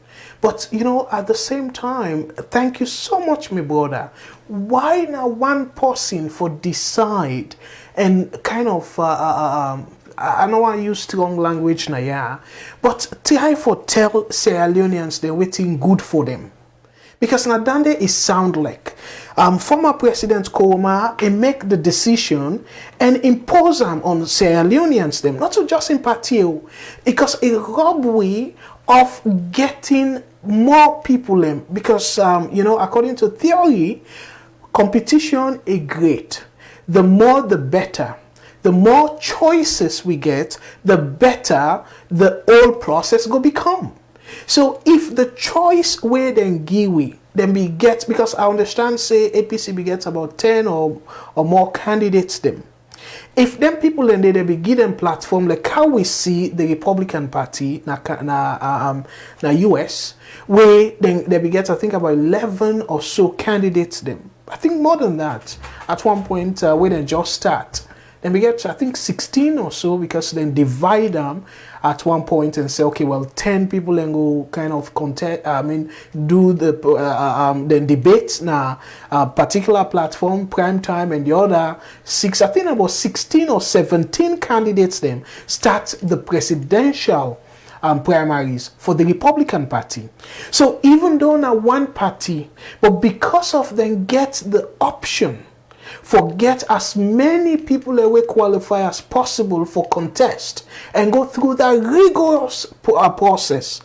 But, at the same time, thank you so much, my brother. Why now one person for decide and kind of, I know I use strong language now, yeah, but try for tell Sierra Leoneans they're waiting good for them. Because Nadande is sound like former President Kouma make the decision and impose them on Sierra Leoneans them, not to just in party, because it rob we of getting more people in, because according to theory, competition is great. The more the better. The more choices we get, the better the whole process go become. So if the choice where then give then we get, because I understand say APC gets about 10 or more candidates them. If them people and they be given platform like how we see the Republican Party na US, where then they get I think about 11 or so candidates them. I think more than that at one point when they just start. Then we get I think 16 or so, because then divide them at one point and say, okay, well, 10 people and go kind of do the then debates now particular platform prime time, and the other 6, I think about 16 or 17 candidates then start the presidential primaries for the Republican Party. So even though now one party, but because of them get the option for get as many people away qualify as possible for contest and go through that rigorous process,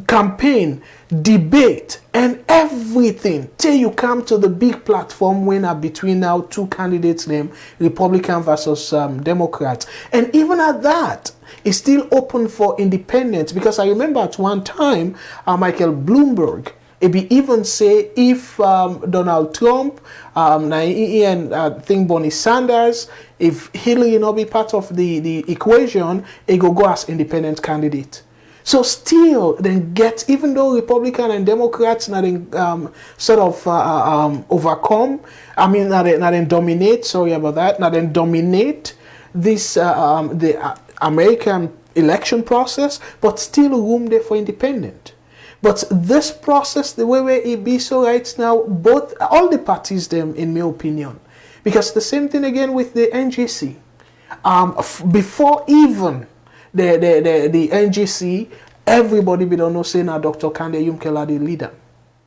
campaign, debate, and everything till you come to the big platform winner between now two candidates named Republican versus Democrat. And even at that, it's still open for independents, because I remember at one time Michael Bloomberg, be even say if Donald Trump, and I think Bernie Sanders, if Hillary not be part of the equation, it go as independent candidate. So still, then get, even though Republican and Democrats not sort of overcome, I mean not then dominate, sorry about that, not then dominate this the American election process, but still room there for independent. But this process, the way it be so right now, all the parties them, in my opinion, because the same thing again with the NGC. Before even the NGC, everybody be don't know say now Dr. Kande Yumkela the leader.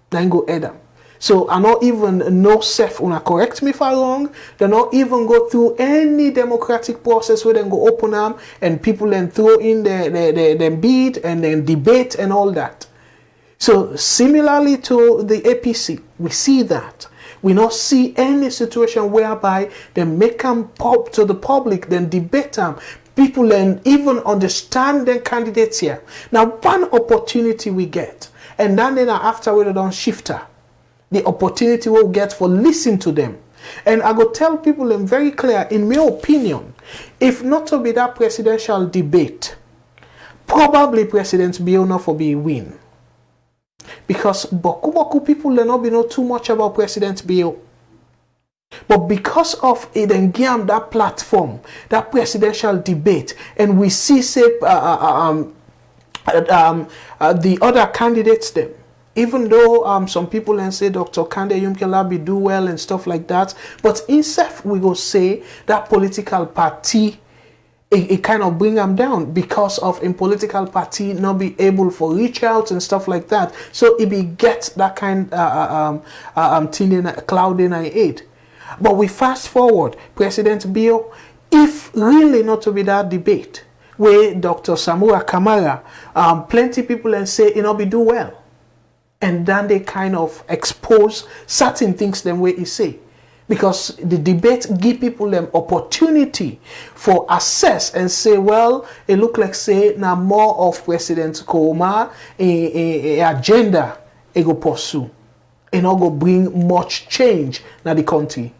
Then go Adam. So I not even no self una correct me if I'm wrong. They not even go through any democratic process where they go open them and people then throw in their bid and then debate and all that. So similarly to the APC, we see that. We not see any situation whereby they make them pop to the public, then debate them. People then even understand their candidates here. Now one opportunity we get, and then after we don't shift her, the opportunity we'll get for listen to them. And I go tell people them very clear, in my opinion, if not to be that presidential debate, probably President Bill not for be win. Because boku people they not be know too much about President Bill. But because of it and give that platform, that presidential debate, and we see say the other candidates them, even though some people and say Dr. Kande Yumkela do well and stuff like that, but instead we go say that political party it kind of bring them down because of in political party not be able for reach out and stuff like that. So it be get that kind cloud in aid. But we fast forward, President Bill, if really not to be that debate where Dr. Samura Kamara, plenty people and say it not be do well. And then they kind of expose certain things them way he say. Because the debate give people them opportunity for assess and say, well, it look like say now more of President Koroma a agenda it go pursue. It not go bring much change na the country.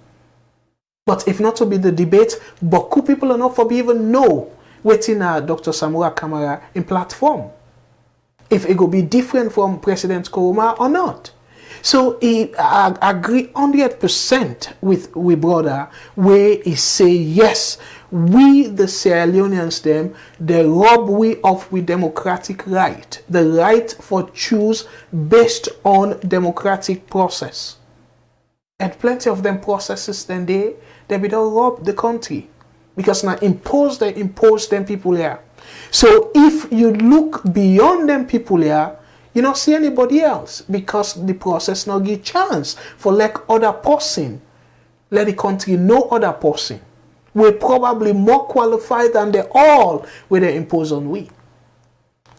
But if not to be the debate, Boku people are not for be even know waiting Dr. Samura Kamara in platform. If it go be different from President Koroma or not. So I agree 100% with we brother where he say yes, we the Sierra Leoneans them, they rob we of we democratic right, the right for choose based on democratic process. And plenty of them processes then they be don't rob the country. Because now impose them people here. So if you look beyond them people here, you don't see anybody else because the process not give chance for like other person. Let the country know other person. We're probably more qualified than they all where they impose on we.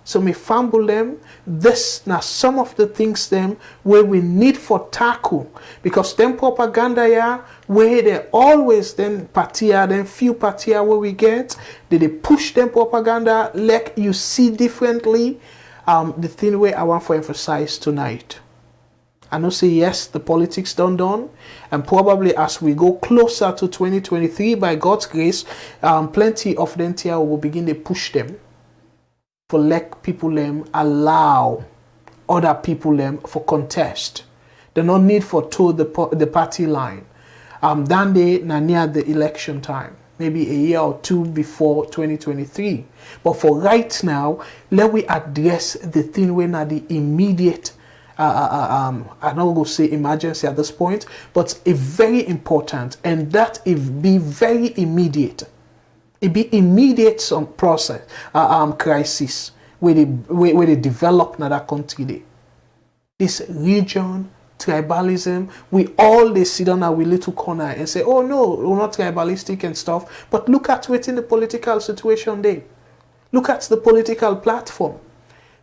So me fumble them. This now some of the things them where we need for tackle because them propaganda yeah where they always then partia then few partia where we get they push them propaganda like you see differently. The thing where I want to emphasize tonight. I know say yes, the politics done, and probably as we go closer to 2023, by God's grace, plenty of them here will begin to push them for let people them allow other people them for contest. There's no need for toe the party line. Then they near the election time. Maybe a year or two before 2023. But for right now, let we address the thing when at the immediate, I'm not going to say emergency at this point, but a very important, and that it be very immediate. It be immediate some process, crisis where they develop in that country. This region tribalism. We all they sit down our little corner and say, oh no, we're not tribalistic and stuff. But look at within the political situation there. Look at the political platform.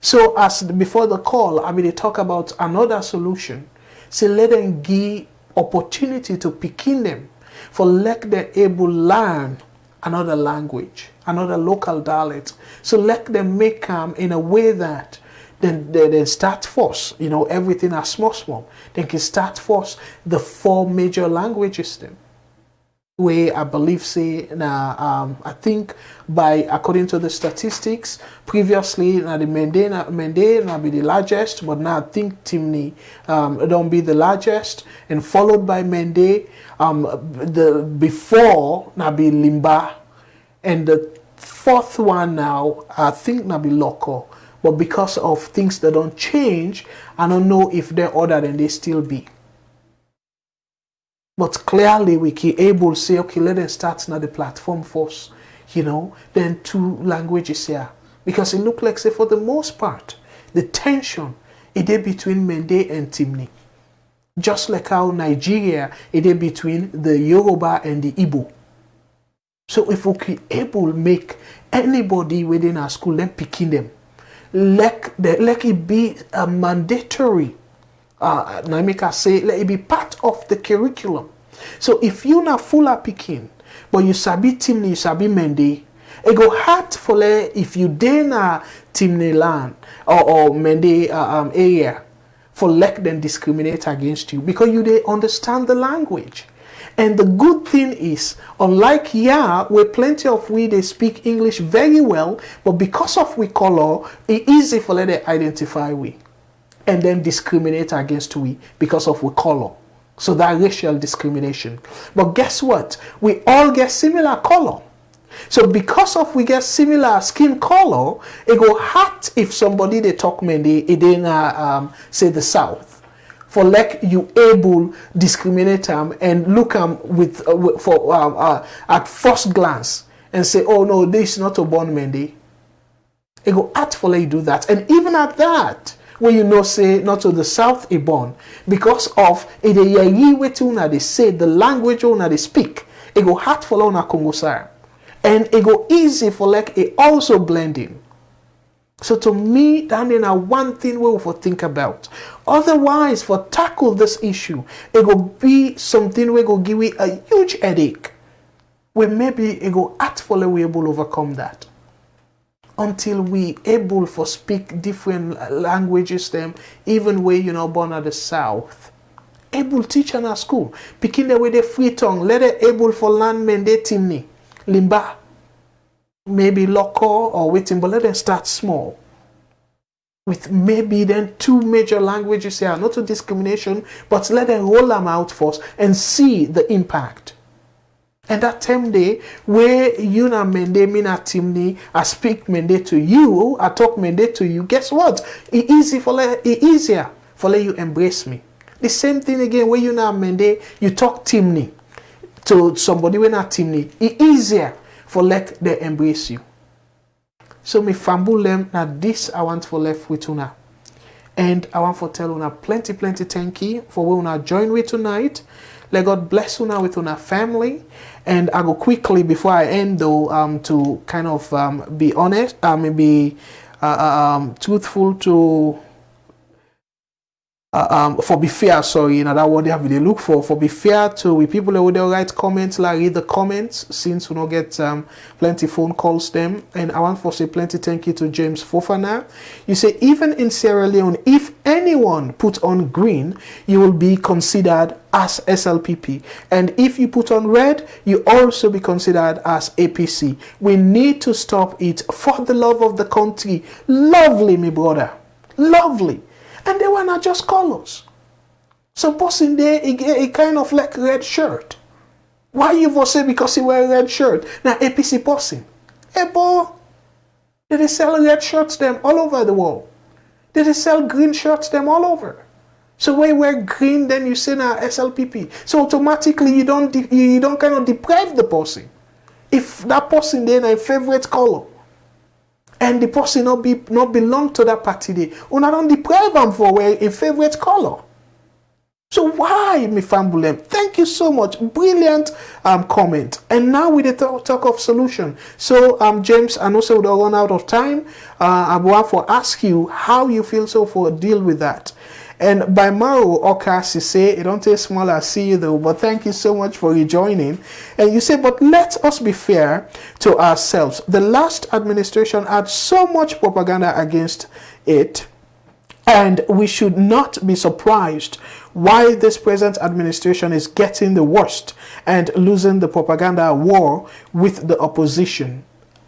So as before the call, I mean, they talk about another solution. So let them give opportunity to picking them for let them able learn another language, another local dialect. So let them make them in a way that then they start first, you know, everything are small. They can start first the 4 major languages then. Where I believe say now I think by according to the statistics previously now the Mende now be the largest, but now I think Timni don't be the largest, and followed by Mende, the before now be Limba, and the 4th one now I think now be Loco, but because of things that don't change, I don't know if they're other than they still be. But clearly we can able to say, okay, let them start now the platform first, you know, then 2 languages here. Because it look like, say, for the most part, the tension it is between Mende and Timni. Just like how Nigeria, it is between the Yoruba and the Igbo. So if we can able to make anybody within our school, then picking them, let it be a mandatory. Now make us say let it be part of the curriculum. So if you not full of picking, but you sabi Timni, you sabi Mende, it go hard for if you dena Timni land or Mende area for let them discriminate against you because you they understand the language. And the good thing is, unlike here, where plenty of we they speak English very well, but because of we color, it's easy for them to identify we. And then discriminate against we because of we color. So that racial discrimination. But guess what? We all get similar color. So because of we get similar skin color, it go hard if somebody they talk Mende, it then say the South. For like you able discriminate them and look them with at first glance and say, oh no, this is not a born Mende. It go hard for like you do that. And even at that, where you know say not to the South a born because of it they say the language una they speak, it go hard for una Congo side. And it go easy for like it also blending. So to me, that is one thing we will think about. Otherwise, for tackle this issue, it will be something we go give you a huge headache. Where maybe it go artfully we able to overcome that. Until we able for speak different languages them, even where you know born at the South. Able teach in our school. Picking the way they free tongue, let it able for learn Mende Timni, Limba. Maybe local or waiting, but let them start small. With maybe then 2 major languages here, not to discrimination, but let them roll them out first and see the impact. And that time day, where you na Mende, me na Timni, I speak Mende to you, I talk Mende to you, guess what? It's easier for let you embrace me. The same thing again, where you na Mende, you talk Timni to somebody when not Timni, it's easier for let they embrace you. So me fumble them now this I want for left with una. And I want for tell una plenty thank you for when una join with tonight. Let God bless una with una family. And I go quickly before I end though to kind of be honest, be truthful to for be fair, sorry, you know that what they have to look for be fair to we people that would write comments, like read the comments since we don't get plenty phone calls them. And I want to say plenty thank you to James Fofana. You say even in Sierra Leone, if anyone put on green, you will be considered as SLPP, and if you put on red, you also be considered as APC. We need to stop it for the love of the country. Lovely, me brother, lovely. And they were not just colors. So person there, he kind of like red shirt. Why you for say because he wear a red shirt? Now APC person. Hey boy, they sell red shirts them all over the world. They sell green shirts them all over. So when you wear green, then you say now SLPP. So automatically you don't kind of deprive the person. If that person then a favorite color. And the person not belong to that party day. Una don't deprive them for wearing a favorite color. So why me fumble them? Thank you so much. Brilliant comment. And now we talk of solution. So James, I know so we don't run out of time. I want to ask you how you feel so for deal with that. And by Maro Okas, you say, it don't take small, I see you though, but thank you so much for rejoining. And you say, but let us be fair to ourselves. The last administration had so much propaganda against it, and we should not be surprised why this present administration is getting the worst and losing the propaganda war with the opposition.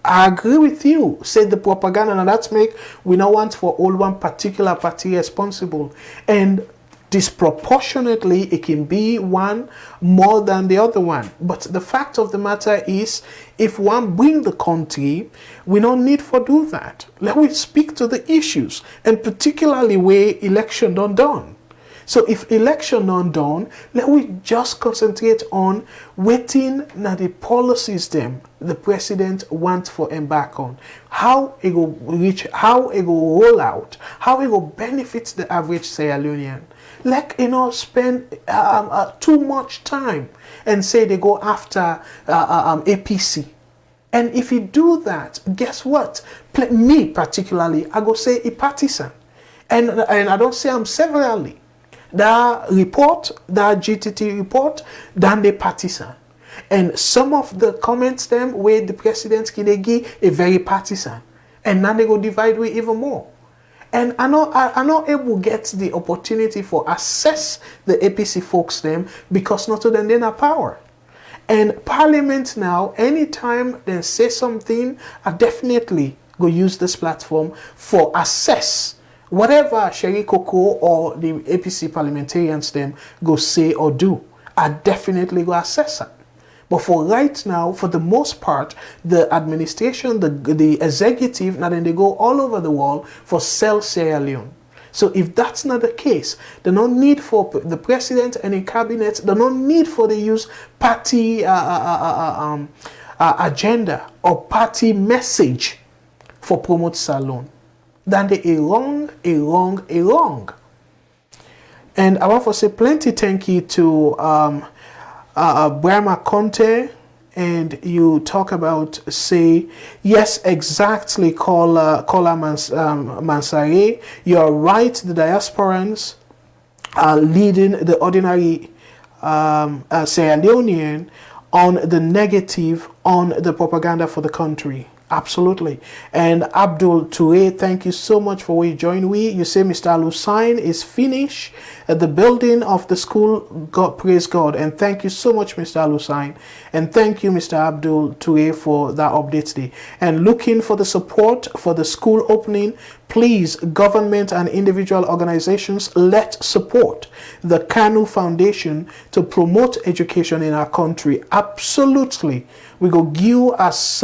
I agree with you. Say the propaganda, and that's make we not want for all one particular party responsible. And disproportionately, it can be one more than the other one. But the fact of the matter is, if one bring the country, we don't need for do that. Let we speak to the issues, and particularly where election done done. So if election not done, let we just concentrate on waiting na the policies them the president wants for embark on. How it will reach, how it will roll out, how it will benefit the average Sierra Leonean. Like, spend too much time and say they go after APC. And if you do that, guess what? Me particularly, I go say a partisan. And I don't say I'm severally. That report, that GTT report, than the partisan. And some of the comments them where the president can give a very partisan. And now they go divide way even more. And I not able to get the opportunity for assess the APC folks them because not to them they have power. And Parliament now, anytime they say something, I definitely go use this platform for assess whatever Sherry Coco or the APC parliamentarians them go say or do. I definitely go assess it. But for right now, for the most part, the administration, the executive, now then they go all over the world for sell Sierra Leone. So if that's not the case, there's no need for the president and the cabinet, there's no need for the use party agenda or party message for promote SALONE. Then they a wrong. And I want to say plenty thank you to Brahma Conte, and you talk about say yes exactly Kola Mansare. You're right, the diasporans are leading the ordinary Sierra Leonean on the negative, on the propaganda for the country. Absolutely. And Abdul Toure, thank you so much for what you joined we. You say Mr. Alusain is finished at the building of the school. God, praise God. And thank you so much, Mr. Alusain. And thank you, Mr. Abdul Toure, for that update today. And looking for the support for the school opening, please, government and individual organizations, let's support the Kanu Foundation to promote education in our country. Absolutely. We go give us,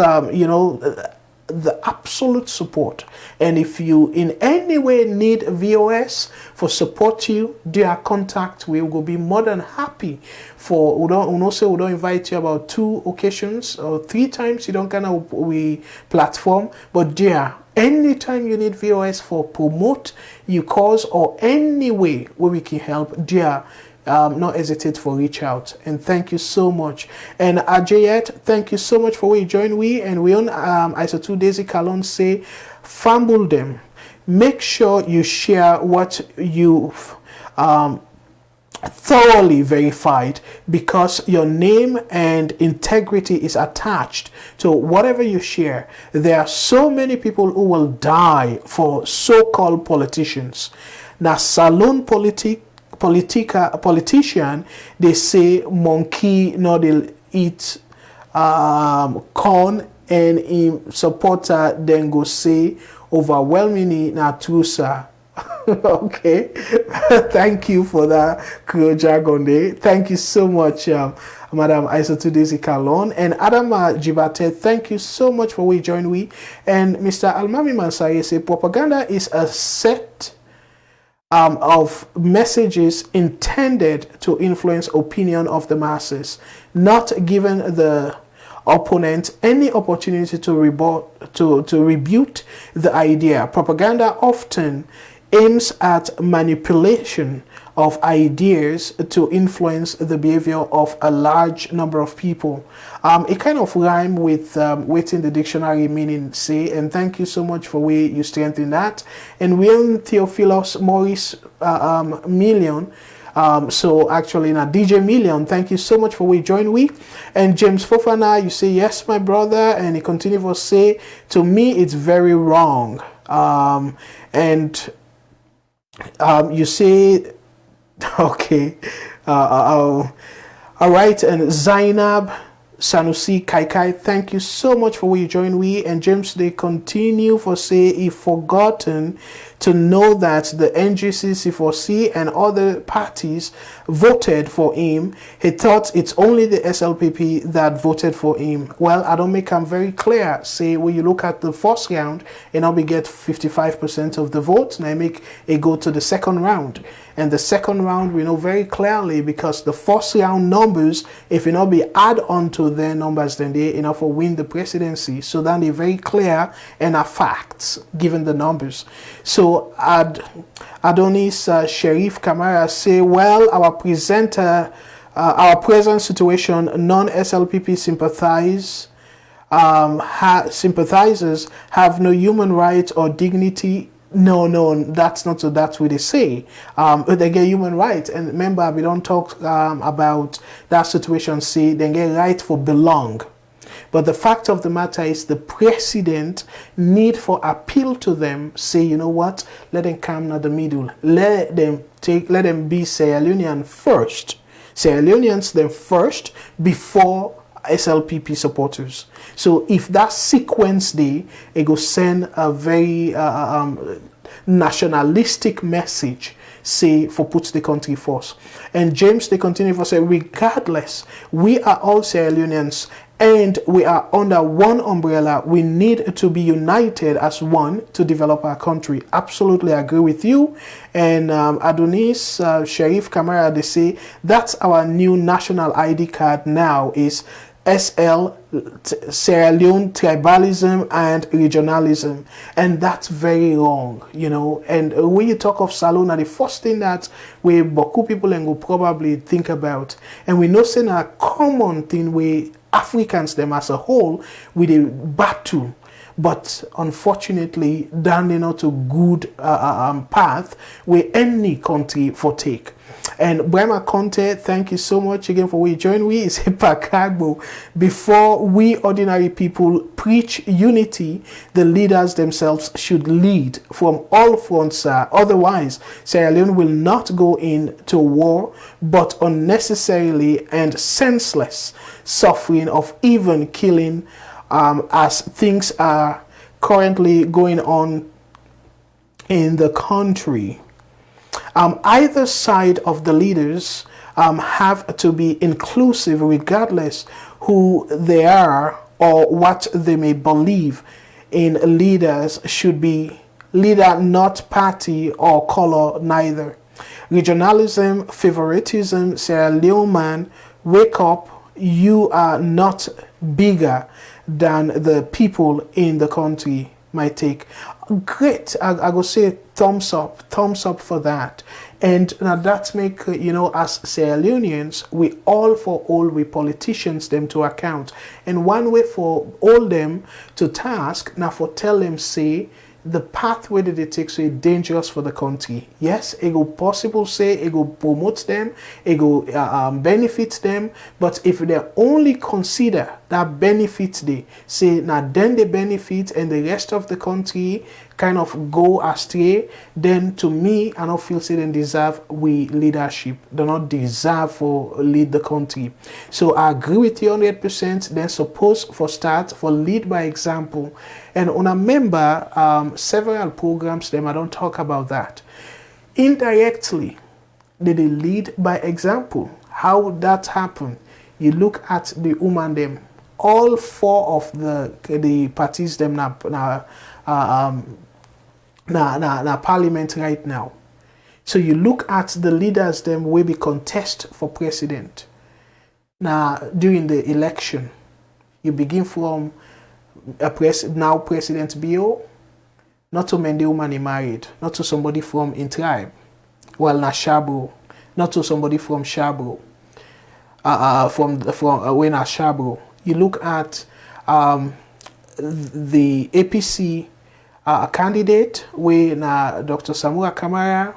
the absolute support. And if you in any way need VOS for support you, dear contact, we will be more than happy for, we don't invite you about 2 occasions or 3 times, you don't kind of we platform, but dear, anytime you need VOS for promote you cause or any way where we can help, dear, not hesitate for reach out. And thank you so much. And Ajayet, thank you so much for we join we. And we on ISO 2 Daisy Kalon say fumble them. Make sure you share what you've thoroughly verified, because your name and integrity is attached to whatever you share. There are so many people who will die for so-called politicians. Now SALONE politician, they say monkey no they'll eat corn, and in supporter then go say overwhelmingly na true sir. Okay. Thank you for that Creole jargon there. Thank you so much, Madam Isa Tudesi Kalon. And Adam Jibate, thank you so much for we join we. And Mr. Almami Mansaye say propaganda is a set of messages intended to influence opinion of the masses, not giving the opponent any opportunity to rebut the idea. Propaganda often aims at manipulation of ideas to influence the behavior of a large number of people. It kind of rhyme with waiting the dictionary meaning say, and thank you so much for where you strengthen that. And William Theophilus Maurice Million. So actually now DJ Million, thank you so much for we join we. And James Fofana, you say yes my brother, and he continue to say to me it's very wrong. You say okay, all right. And Zainab Sanusi Kaikai, thank you so much for what you join we. And James, they continue for say he forgotten to know that the NGC-C4C and other parties voted for him. He thought it's only the SLPP that voted for him. Well, I don't make him very clear. Say when you look at the first round, and now we get 55% of the votes, and I make it go to the second round. And the second round, we know very clearly because the first round numbers, if you not be add on to their numbers, then they enough for win the presidency. So then they're very clear and are facts given the numbers. So Adonis Sharif Kamara say, well, our present situation, non-SLPP sympathizers have no human rights or dignity. No, that's not so. That's what they say. They get human rights, and remember, we don't talk about that situation. Say they get right for belong, but the fact of the matter is, the president need for appeal to them. Say, you know what? Let them come in the middle. Let them be Sierra Leonean first. Sierra Leoneans them first before SLPP supporters. So if that sequence day, it go send a very nationalistic message, say, for put the country first. And James, they continue for say, regardless, we are all Sierra Leoneans and we are under one umbrella. We need to be united as one to develop our country. Absolutely agree with you. And Adonis Sharif Kamara, they say that's our new national ID card now is SL, Sierra Leone tribalism and regionalism, and that's very wrong, you know. And when you talk of SALONE, the first thing that we Boku people will probably think about, and we know saying a common thing we Africans them as a whole with a battle, but unfortunately down not a good path where any country for take. And Brahma Conte, thank you so much again for we join we is Pakagbo. Before we ordinary people preach unity, the leaders themselves should lead from all fronts. Otherwise, Sierra Leone will not go into war, but unnecessarily and senseless suffering of even killing, as things are currently going on in the country. Either side of the leaders have to be inclusive regardless who they are or what they may believe in. Leaders should be leader, not party or color neither. Regionalism, favoritism, Sierra Leone man, wake up, you are not bigger than the people in the country. My take. Great. I go say thumbs up for that. And now that make as Sierra Leoneans, we all for all we politicians them to account. And one way for all them to task now for tell them say the pathway that they take so dangerous for the country. Yes, it go possible say it go promote them, it go benefit them, but if they only consider that benefits they say now then they benefit and the rest of the country kind of go astray, then to me I don't feel say they deserve we leadership. They not deserve for lead the country. So I agree with you 100%. Then suppose for start for lead by example. And on a member several programs them I don't talk about that. Indirectly, they lead by example. How would that happen? You look at the woman them, all four of the parties them na parliament right now. So you look at the leaders them will be contest for president. Now during the election, you begin from now President Bio, not to Mende woman he married, not to somebody from in tribe. Well, na Shabro, not to somebody from Shabro. From when at Shabro. You look at the APC candidate where na Dr. Samura Kamara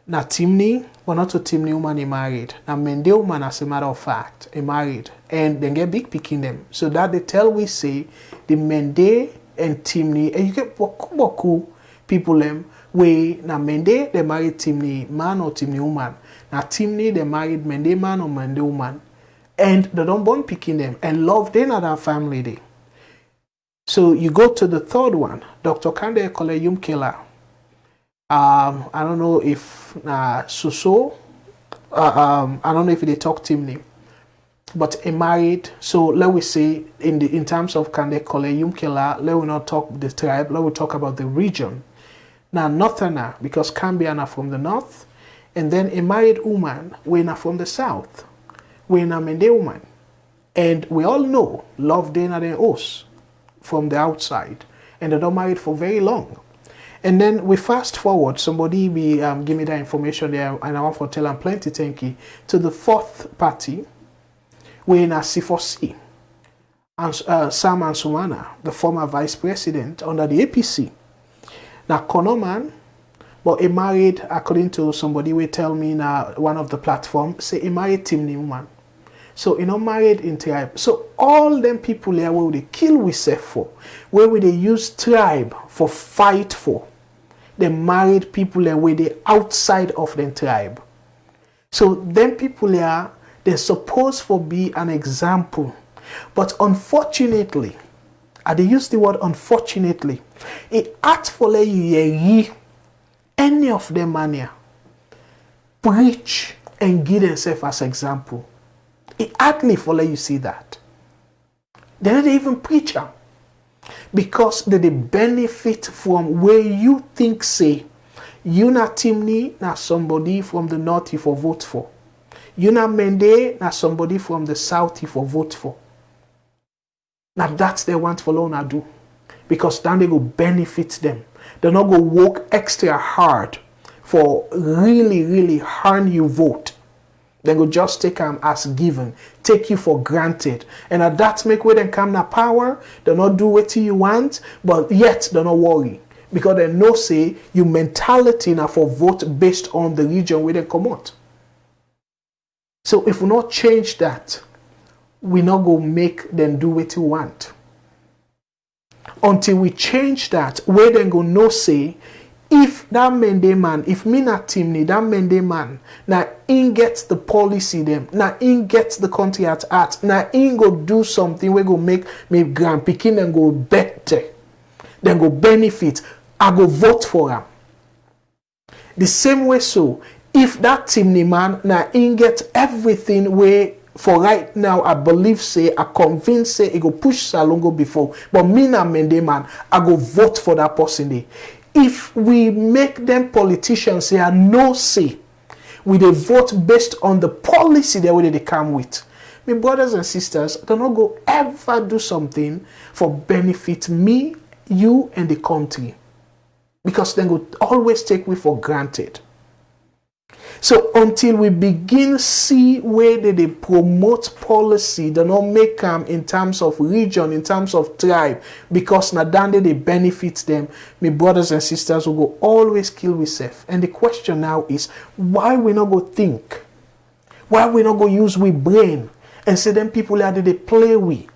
na Timni, but not to Timni woman he married. Na Mende woman, as a matter of fact, he married. And then get big picking them. So that they tell we say the Mende and Timni, and you get boku people them where na Mende they married Timni man or Timni woman. Na Timni they married Mende man or Mende woman. And they don't born picking them. And love they not our family day. So you go to the third one, Dr. Kande Kole Yumkela. I don't know if Suso, I don't know if they talk Timni, but he married. So let we say in terms of Kande Kole Yumkela, let we not talk the tribe, let we talk about the region. Now Northerner, because Cambiana from the north, and then a married woman, we're from the south, we're a Mende woman. And we all know love Dana than us from the outside, and they don't married for very long. And then we fast forward, somebody be give me that information there, and I want to tell them plenty thank you, to the fourth party, we're in a C4C. And Sam Ansumana, the former vice president under the APC. Now Konoman, but he married, according to somebody will tell me now one of the platforms, say he married Timni woman. So you know married in tribe. So all them people here where they kill we say for, where they use tribe for fight for, they married people here where they outside of the tribe. So them people here, they're supposed for be an example. But unfortunately, I they use the word unfortunately, it act for you any of them mania preach and give themselves as example. It hardly for you see that. They don't even preach them. Because they benefit from where you think say, you na Timni na somebody from the north you for vote for. You na Mende na somebody from the south you for vote for. Now that's they want for Lona do. Because then they go benefit them. They're not go work extra hard for really earn you vote. They go just take them as given, take you for granted. And at that make where they come na power, they not do what you want, but yet they not worry. Because they know say your mentality now for vote based on the region where they come out. So if we not change that, we not go make them do what you want. Until we change that, where they go no say, if that Mende man, if me not Timni, that Mende man, now in gets the policy them, now in gets the country at heart, now in go do something we go make me grand picking and go better, then go benefit, I go vote for him. The same way so, if that Timni man, now in get everything where for right now, I believe say, I convince say, it go push Salone go before, but me na Mende man, I go vote for that person there. If we make them politicians say, I no say, we they vote based on the policy that way they come with. My brothers and sisters, do not go ever do something for benefit me, you, and the country. Because then go always take we for granted. So until we begin see where they promote policy, they not make them in terms of region, in terms of tribe, because nadande they benefit them, my brothers and sisters will go always kill we self. And the question now is, why we not go think? Why we not go use we brain and say them people are they play we?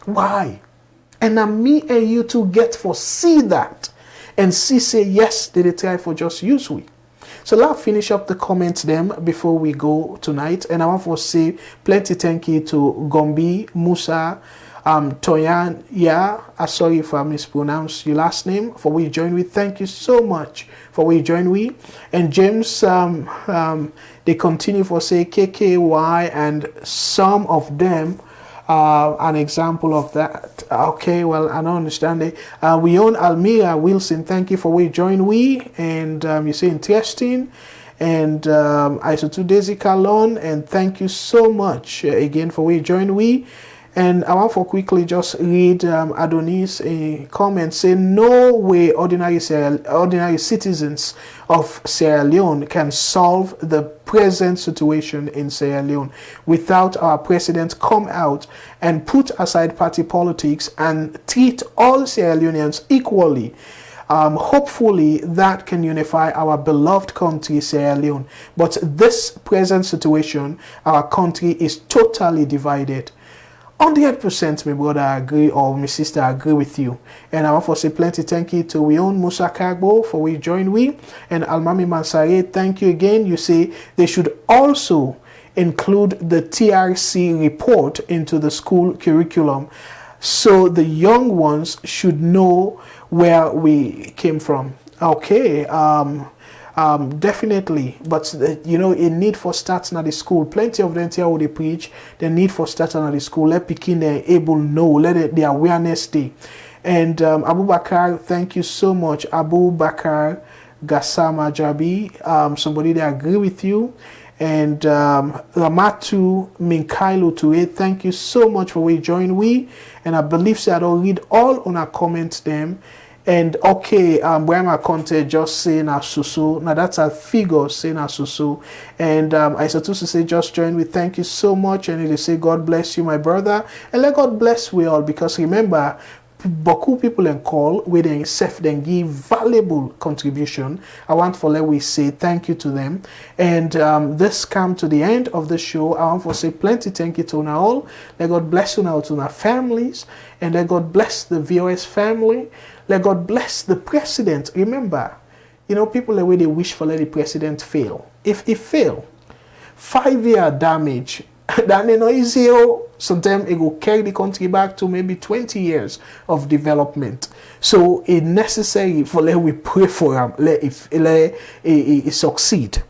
Why? And now me and you two get for see that and see say yes, they try for just use we. So let's finish up the comments them before we go tonight. And I want to say plenty thank you to Gombi, Musa, Toyan, sorry if I mispronounced your last name, for we join with. Thank you so much for we join with. And James, they continue for say KKY and some of them an example of that. Okay, well, I don't understand it. We own Almira Wilson. Thank you for we join we, and you say interesting. And I saw to Daisy Calon, and thank you so much again for we join we. And I want to quickly just read Adonis a comment saying, no way ordinary citizens of Sierra Leone can solve the present situation in Sierra Leone without our president come out and put aside party politics and treat all Sierra Leoneans equally. Hopefully that can unify our beloved country, Sierra Leone. But this present situation, our country is totally divided. 100%, my brother, I agree, or my sister, I agree with you. And I want to say plenty thank you to we own Musa Kagbo for we join we. And Almami Mansare, thank you again. You say they should also include the TRC report into the school curriculum, so the young ones should know where we came from. Okay, definitely, but you know, a need for starting at the school. Plenty of them here would they preach the need for starting at the school. Let Pekin able know, let the awareness stay. And Abu Bakar, thank you so much, Abu Bakar Gassama Jabi. Somebody that agree with you. And Ramatu Minkailo Ture, thank you so much for we join we. And I believe so I don't read all on our comments them. And okay, where my content just saying Asusu. Now that's a figure saying Asusu. And I supposed to say just join we. Thank you so much. And they say God bless you, my brother. And let God bless we all, because remember, Boku people and call with themselves then give valuable contribution. I want for let we say thank you to them. And this come to the end of the show. I want to say plenty thank you to now all. Let God bless you now to our families, and let God bless the VOS family. Let God bless the president. Remember, you know, people the way they wish for let the president fail. If it fail, 5-year damage, then you know easy. Sometimes it will carry the country back to maybe 20 years of development. So it's necessary for let we pray for him, let it succeed.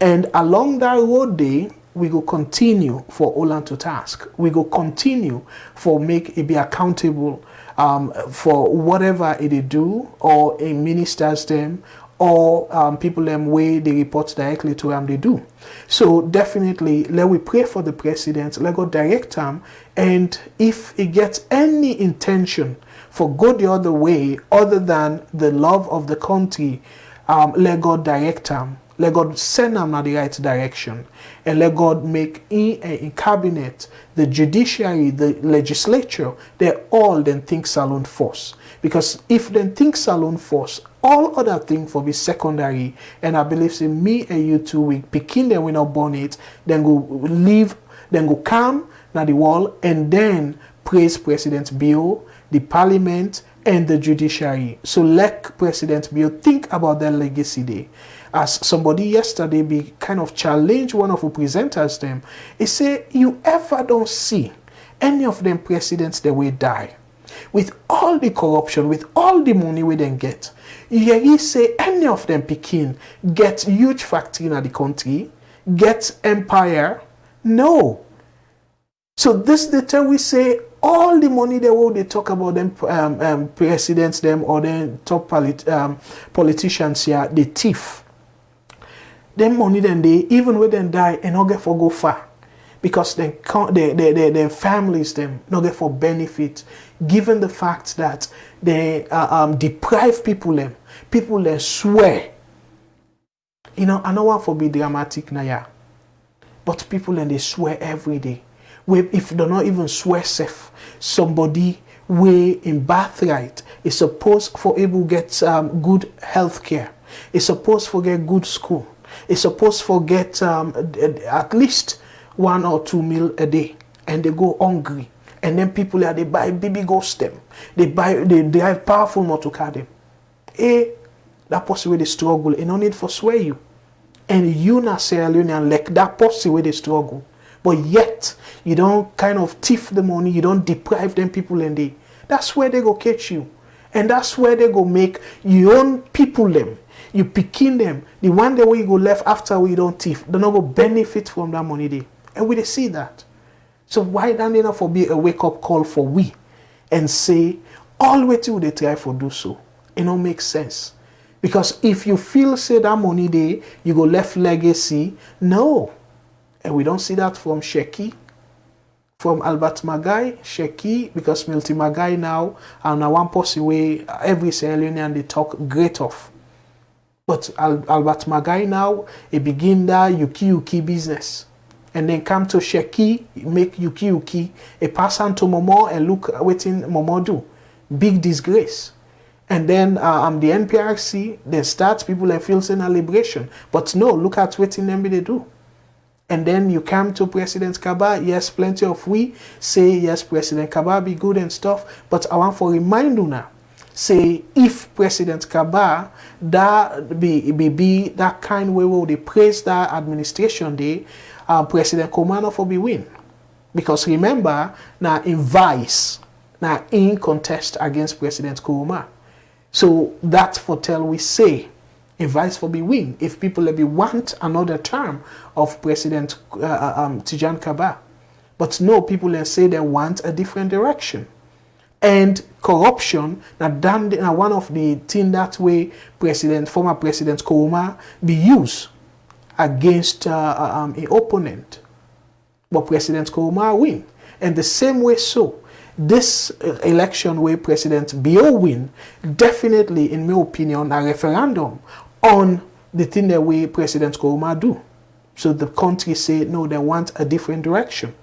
And along that road day, we go continue for Olan to task. We go continue for make it be accountable for whatever it do, or it ministers them, or people them way they report directly to them they do. So definitely let we pray for the president, let God direct him, and if he gets any intention for go the other way other than the love of the country, let God direct him. Let God send them in the right direction, and let God make in cabinet, the judiciary, the legislature, they all then think SALONE force. Because if they think SALONE force, all other things will be secondary. And I believe say me and you too, we picking them we not born it, then go leave, then go come now the wall, and then praise President Bio, the parliament, and the judiciary. So let President Bio think about their legacy day. As somebody yesterday be kind of challenge one of the presenters them, he say, you ever don't see any of them presidents that will die with all the corruption, with all the money we then get. You say any of them Pekin get huge factory in the country, get empire? No. So this the time we say all the money they talk about them presidents them or then top politicians here, they thief. Them money then they even when they die and not get for go far, because their families them not get for benefit, given the fact that they deprive people they swear. You know, I don't want to be dramatic now, yeah, but people then they swear every day. If they not even swear safe, somebody way in birthright is supposed for able get good health care, is supposed for get good school, is supposed for get at least 1 or 2 meals a day, and they go hungry, and then people there they buy baby ghost them, they drive powerful motor car them. That person where they struggle, and no need for swear you, and you not Sierra Leonean like that person where they struggle. But yet, you don't kind of thief the money, you don't deprive them people, and that's where they go catch you. And that's where they go make your own people them. You picking them. The one day where you go left after we don't thief, they not go benefit from that money there. And we see that. So why don't they not for be a wake-up call for we and say, all way till they try for do so. It don't make sense. Because if you feel say that money there, you go left legacy, no. And we don't see that from Sheki, from Albert Magai, Sheki, because Milty Magai now, and one person way every Sierra Leonean they talk great of. But Albert Magai now, he begin that Yuki business. And then come to Sheki, make Yuki, a pass on to Momo and look what Momo do. Big disgrace. And then the NPRC, they start people and feel saying a liberation. But no, look at what them they do. And then you come to President Kaba, yes, plenty of we say, yes, President Kaba be good and stuff. But I want to remind you now, say, if President Kaba, that be that kind way where they praise that administration day, President Komano for be win. Because remember, now in vice, now in contest against President Kuruma. So that for tell we say, in vice for be win, if people be want another term of President Tijan Kaba. But no, people say they want a different direction. And corruption, now one of the things that way former President Kuruma be used against an opponent. But President Kuruma win. And the same way so, this election where President Bio win, definitely, in my opinion, a referendum on the thing that way President Kuruma do. So the country say, no, they want a different direction.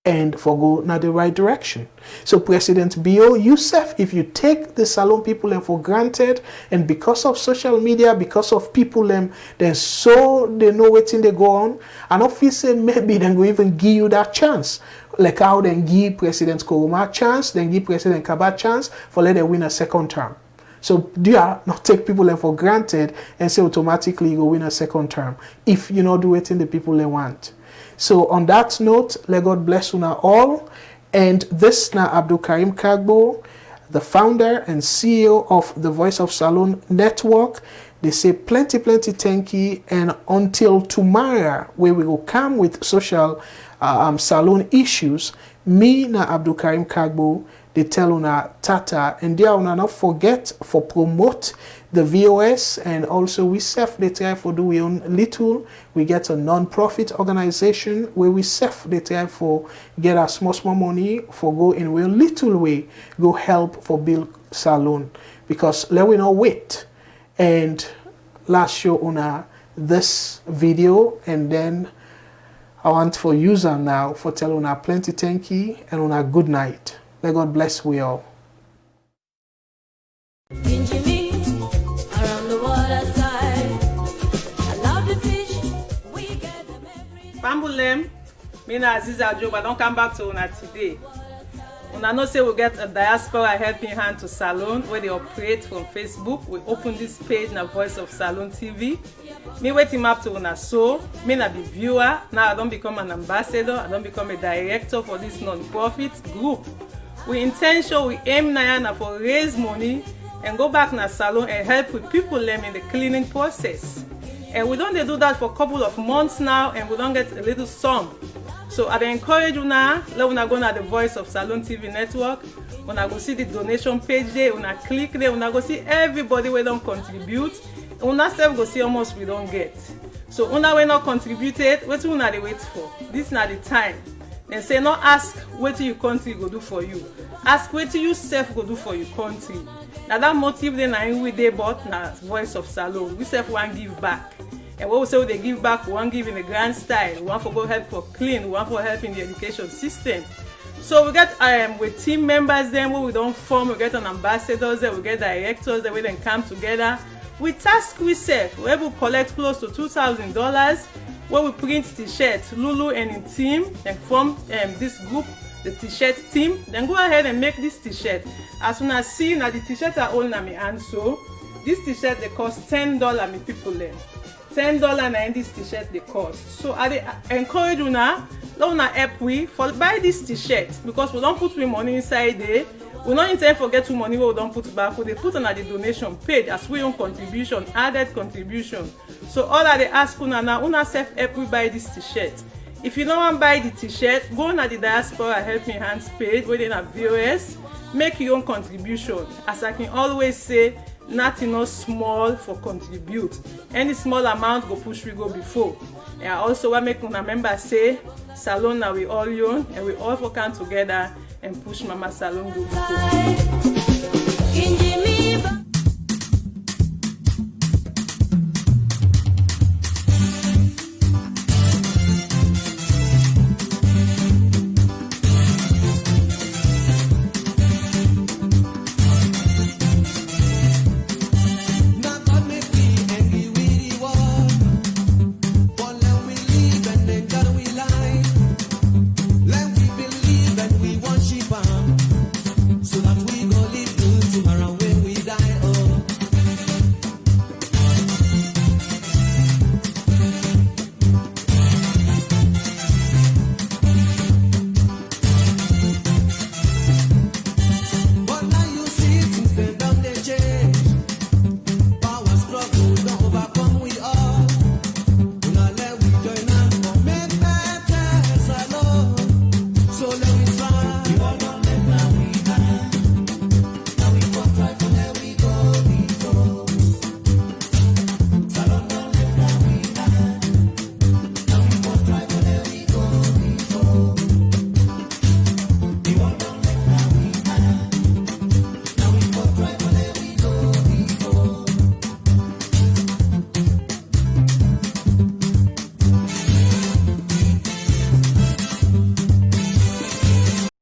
And for go not the right direction. So President Bio, Youssef, if you take the Salone people for granted, and because of social media, because of people then so they know what thing they go on, and obviously maybe they go even give you that chance. Like how they give President Kuruma a chance, then give President Kaba a chance for let them win a second term. So do you not take people for granted and say automatically you go win a second term if you not do it in the people they want. So on that note, let God bless you all. And this now Abdul Karim Kagbo, the founder and CEO of the Voice of Salone Network. They say plenty thank you. And until tomorrow, where we will come with social Salone issues, me na Abdul Karim Kagbo, they tell una tata, and they una not forget for promote the VOS, and also we self they try for do we own little. We get a non-profit organization where we self they try for get a small money for go in a little way go help for build Salone, because let we not wait. And last show una this video, and then I want for user now for tell una plenty thank you and una good night. Let God bless we all. Pambulem, me na Aziza Joe, but don't come back to una today. Una know say we get a diaspora helping hand to Salone where they operate from Facebook. We open this page na Voice of Salone TV. Me waiting up to una so. Me na be viewer. Now I don't become an ambassador. I don't become a director for this non-profit group. We intention, we aim na for raise money and go back na Salone and help with people in the cleaning process. And we don't do that for a couple of months now, and we don't get a little sum. So I encourage you now, let una go na the Voice of Salone TV network. Una go see the donation page there, una click there, una go see everybody we don't contribute. Una self go see how much we don't get. So una we not contributed, what una they wait for? This not the time. Then say not ask what your country go do for you. Ask what you self go do for your country. Now that motive then I we dey but na Voice of Salone. We self want give back. And what we say they give back, we want give in a grand style. We want for go help for clean, we want for help in the education system. So we get with team members then where we don't form, we get an ambassadors there, we get directors that we then come together. We task we self, we able to collect close to $2,000 where we print t-shirts, Lulu and in team, and form this group, the t-shirt team. Then go ahead and make this t-shirt. As soon as see now the t-shirts are all na me and so this t-shirt they cost $10 me people then. $10 na in this t-shirt they cost. So I encourage you now, let una help we for buy this t-shirt because we don't put we money inside there. We don't intend forget to money we don't put back. We put on the donation page as we own contribution, added contribution. So all that they ask una now, una self help we buy this t-shirt. If you don't want to buy the t-shirt, go on the Diaspora Helping Hands page where they have VOS. Make your own contribution. As I can always say, nothing no small for contribute. Any small amount go push we go before. And also what make una member say Salone now we all young and we all for come together and push Mama Salone go before.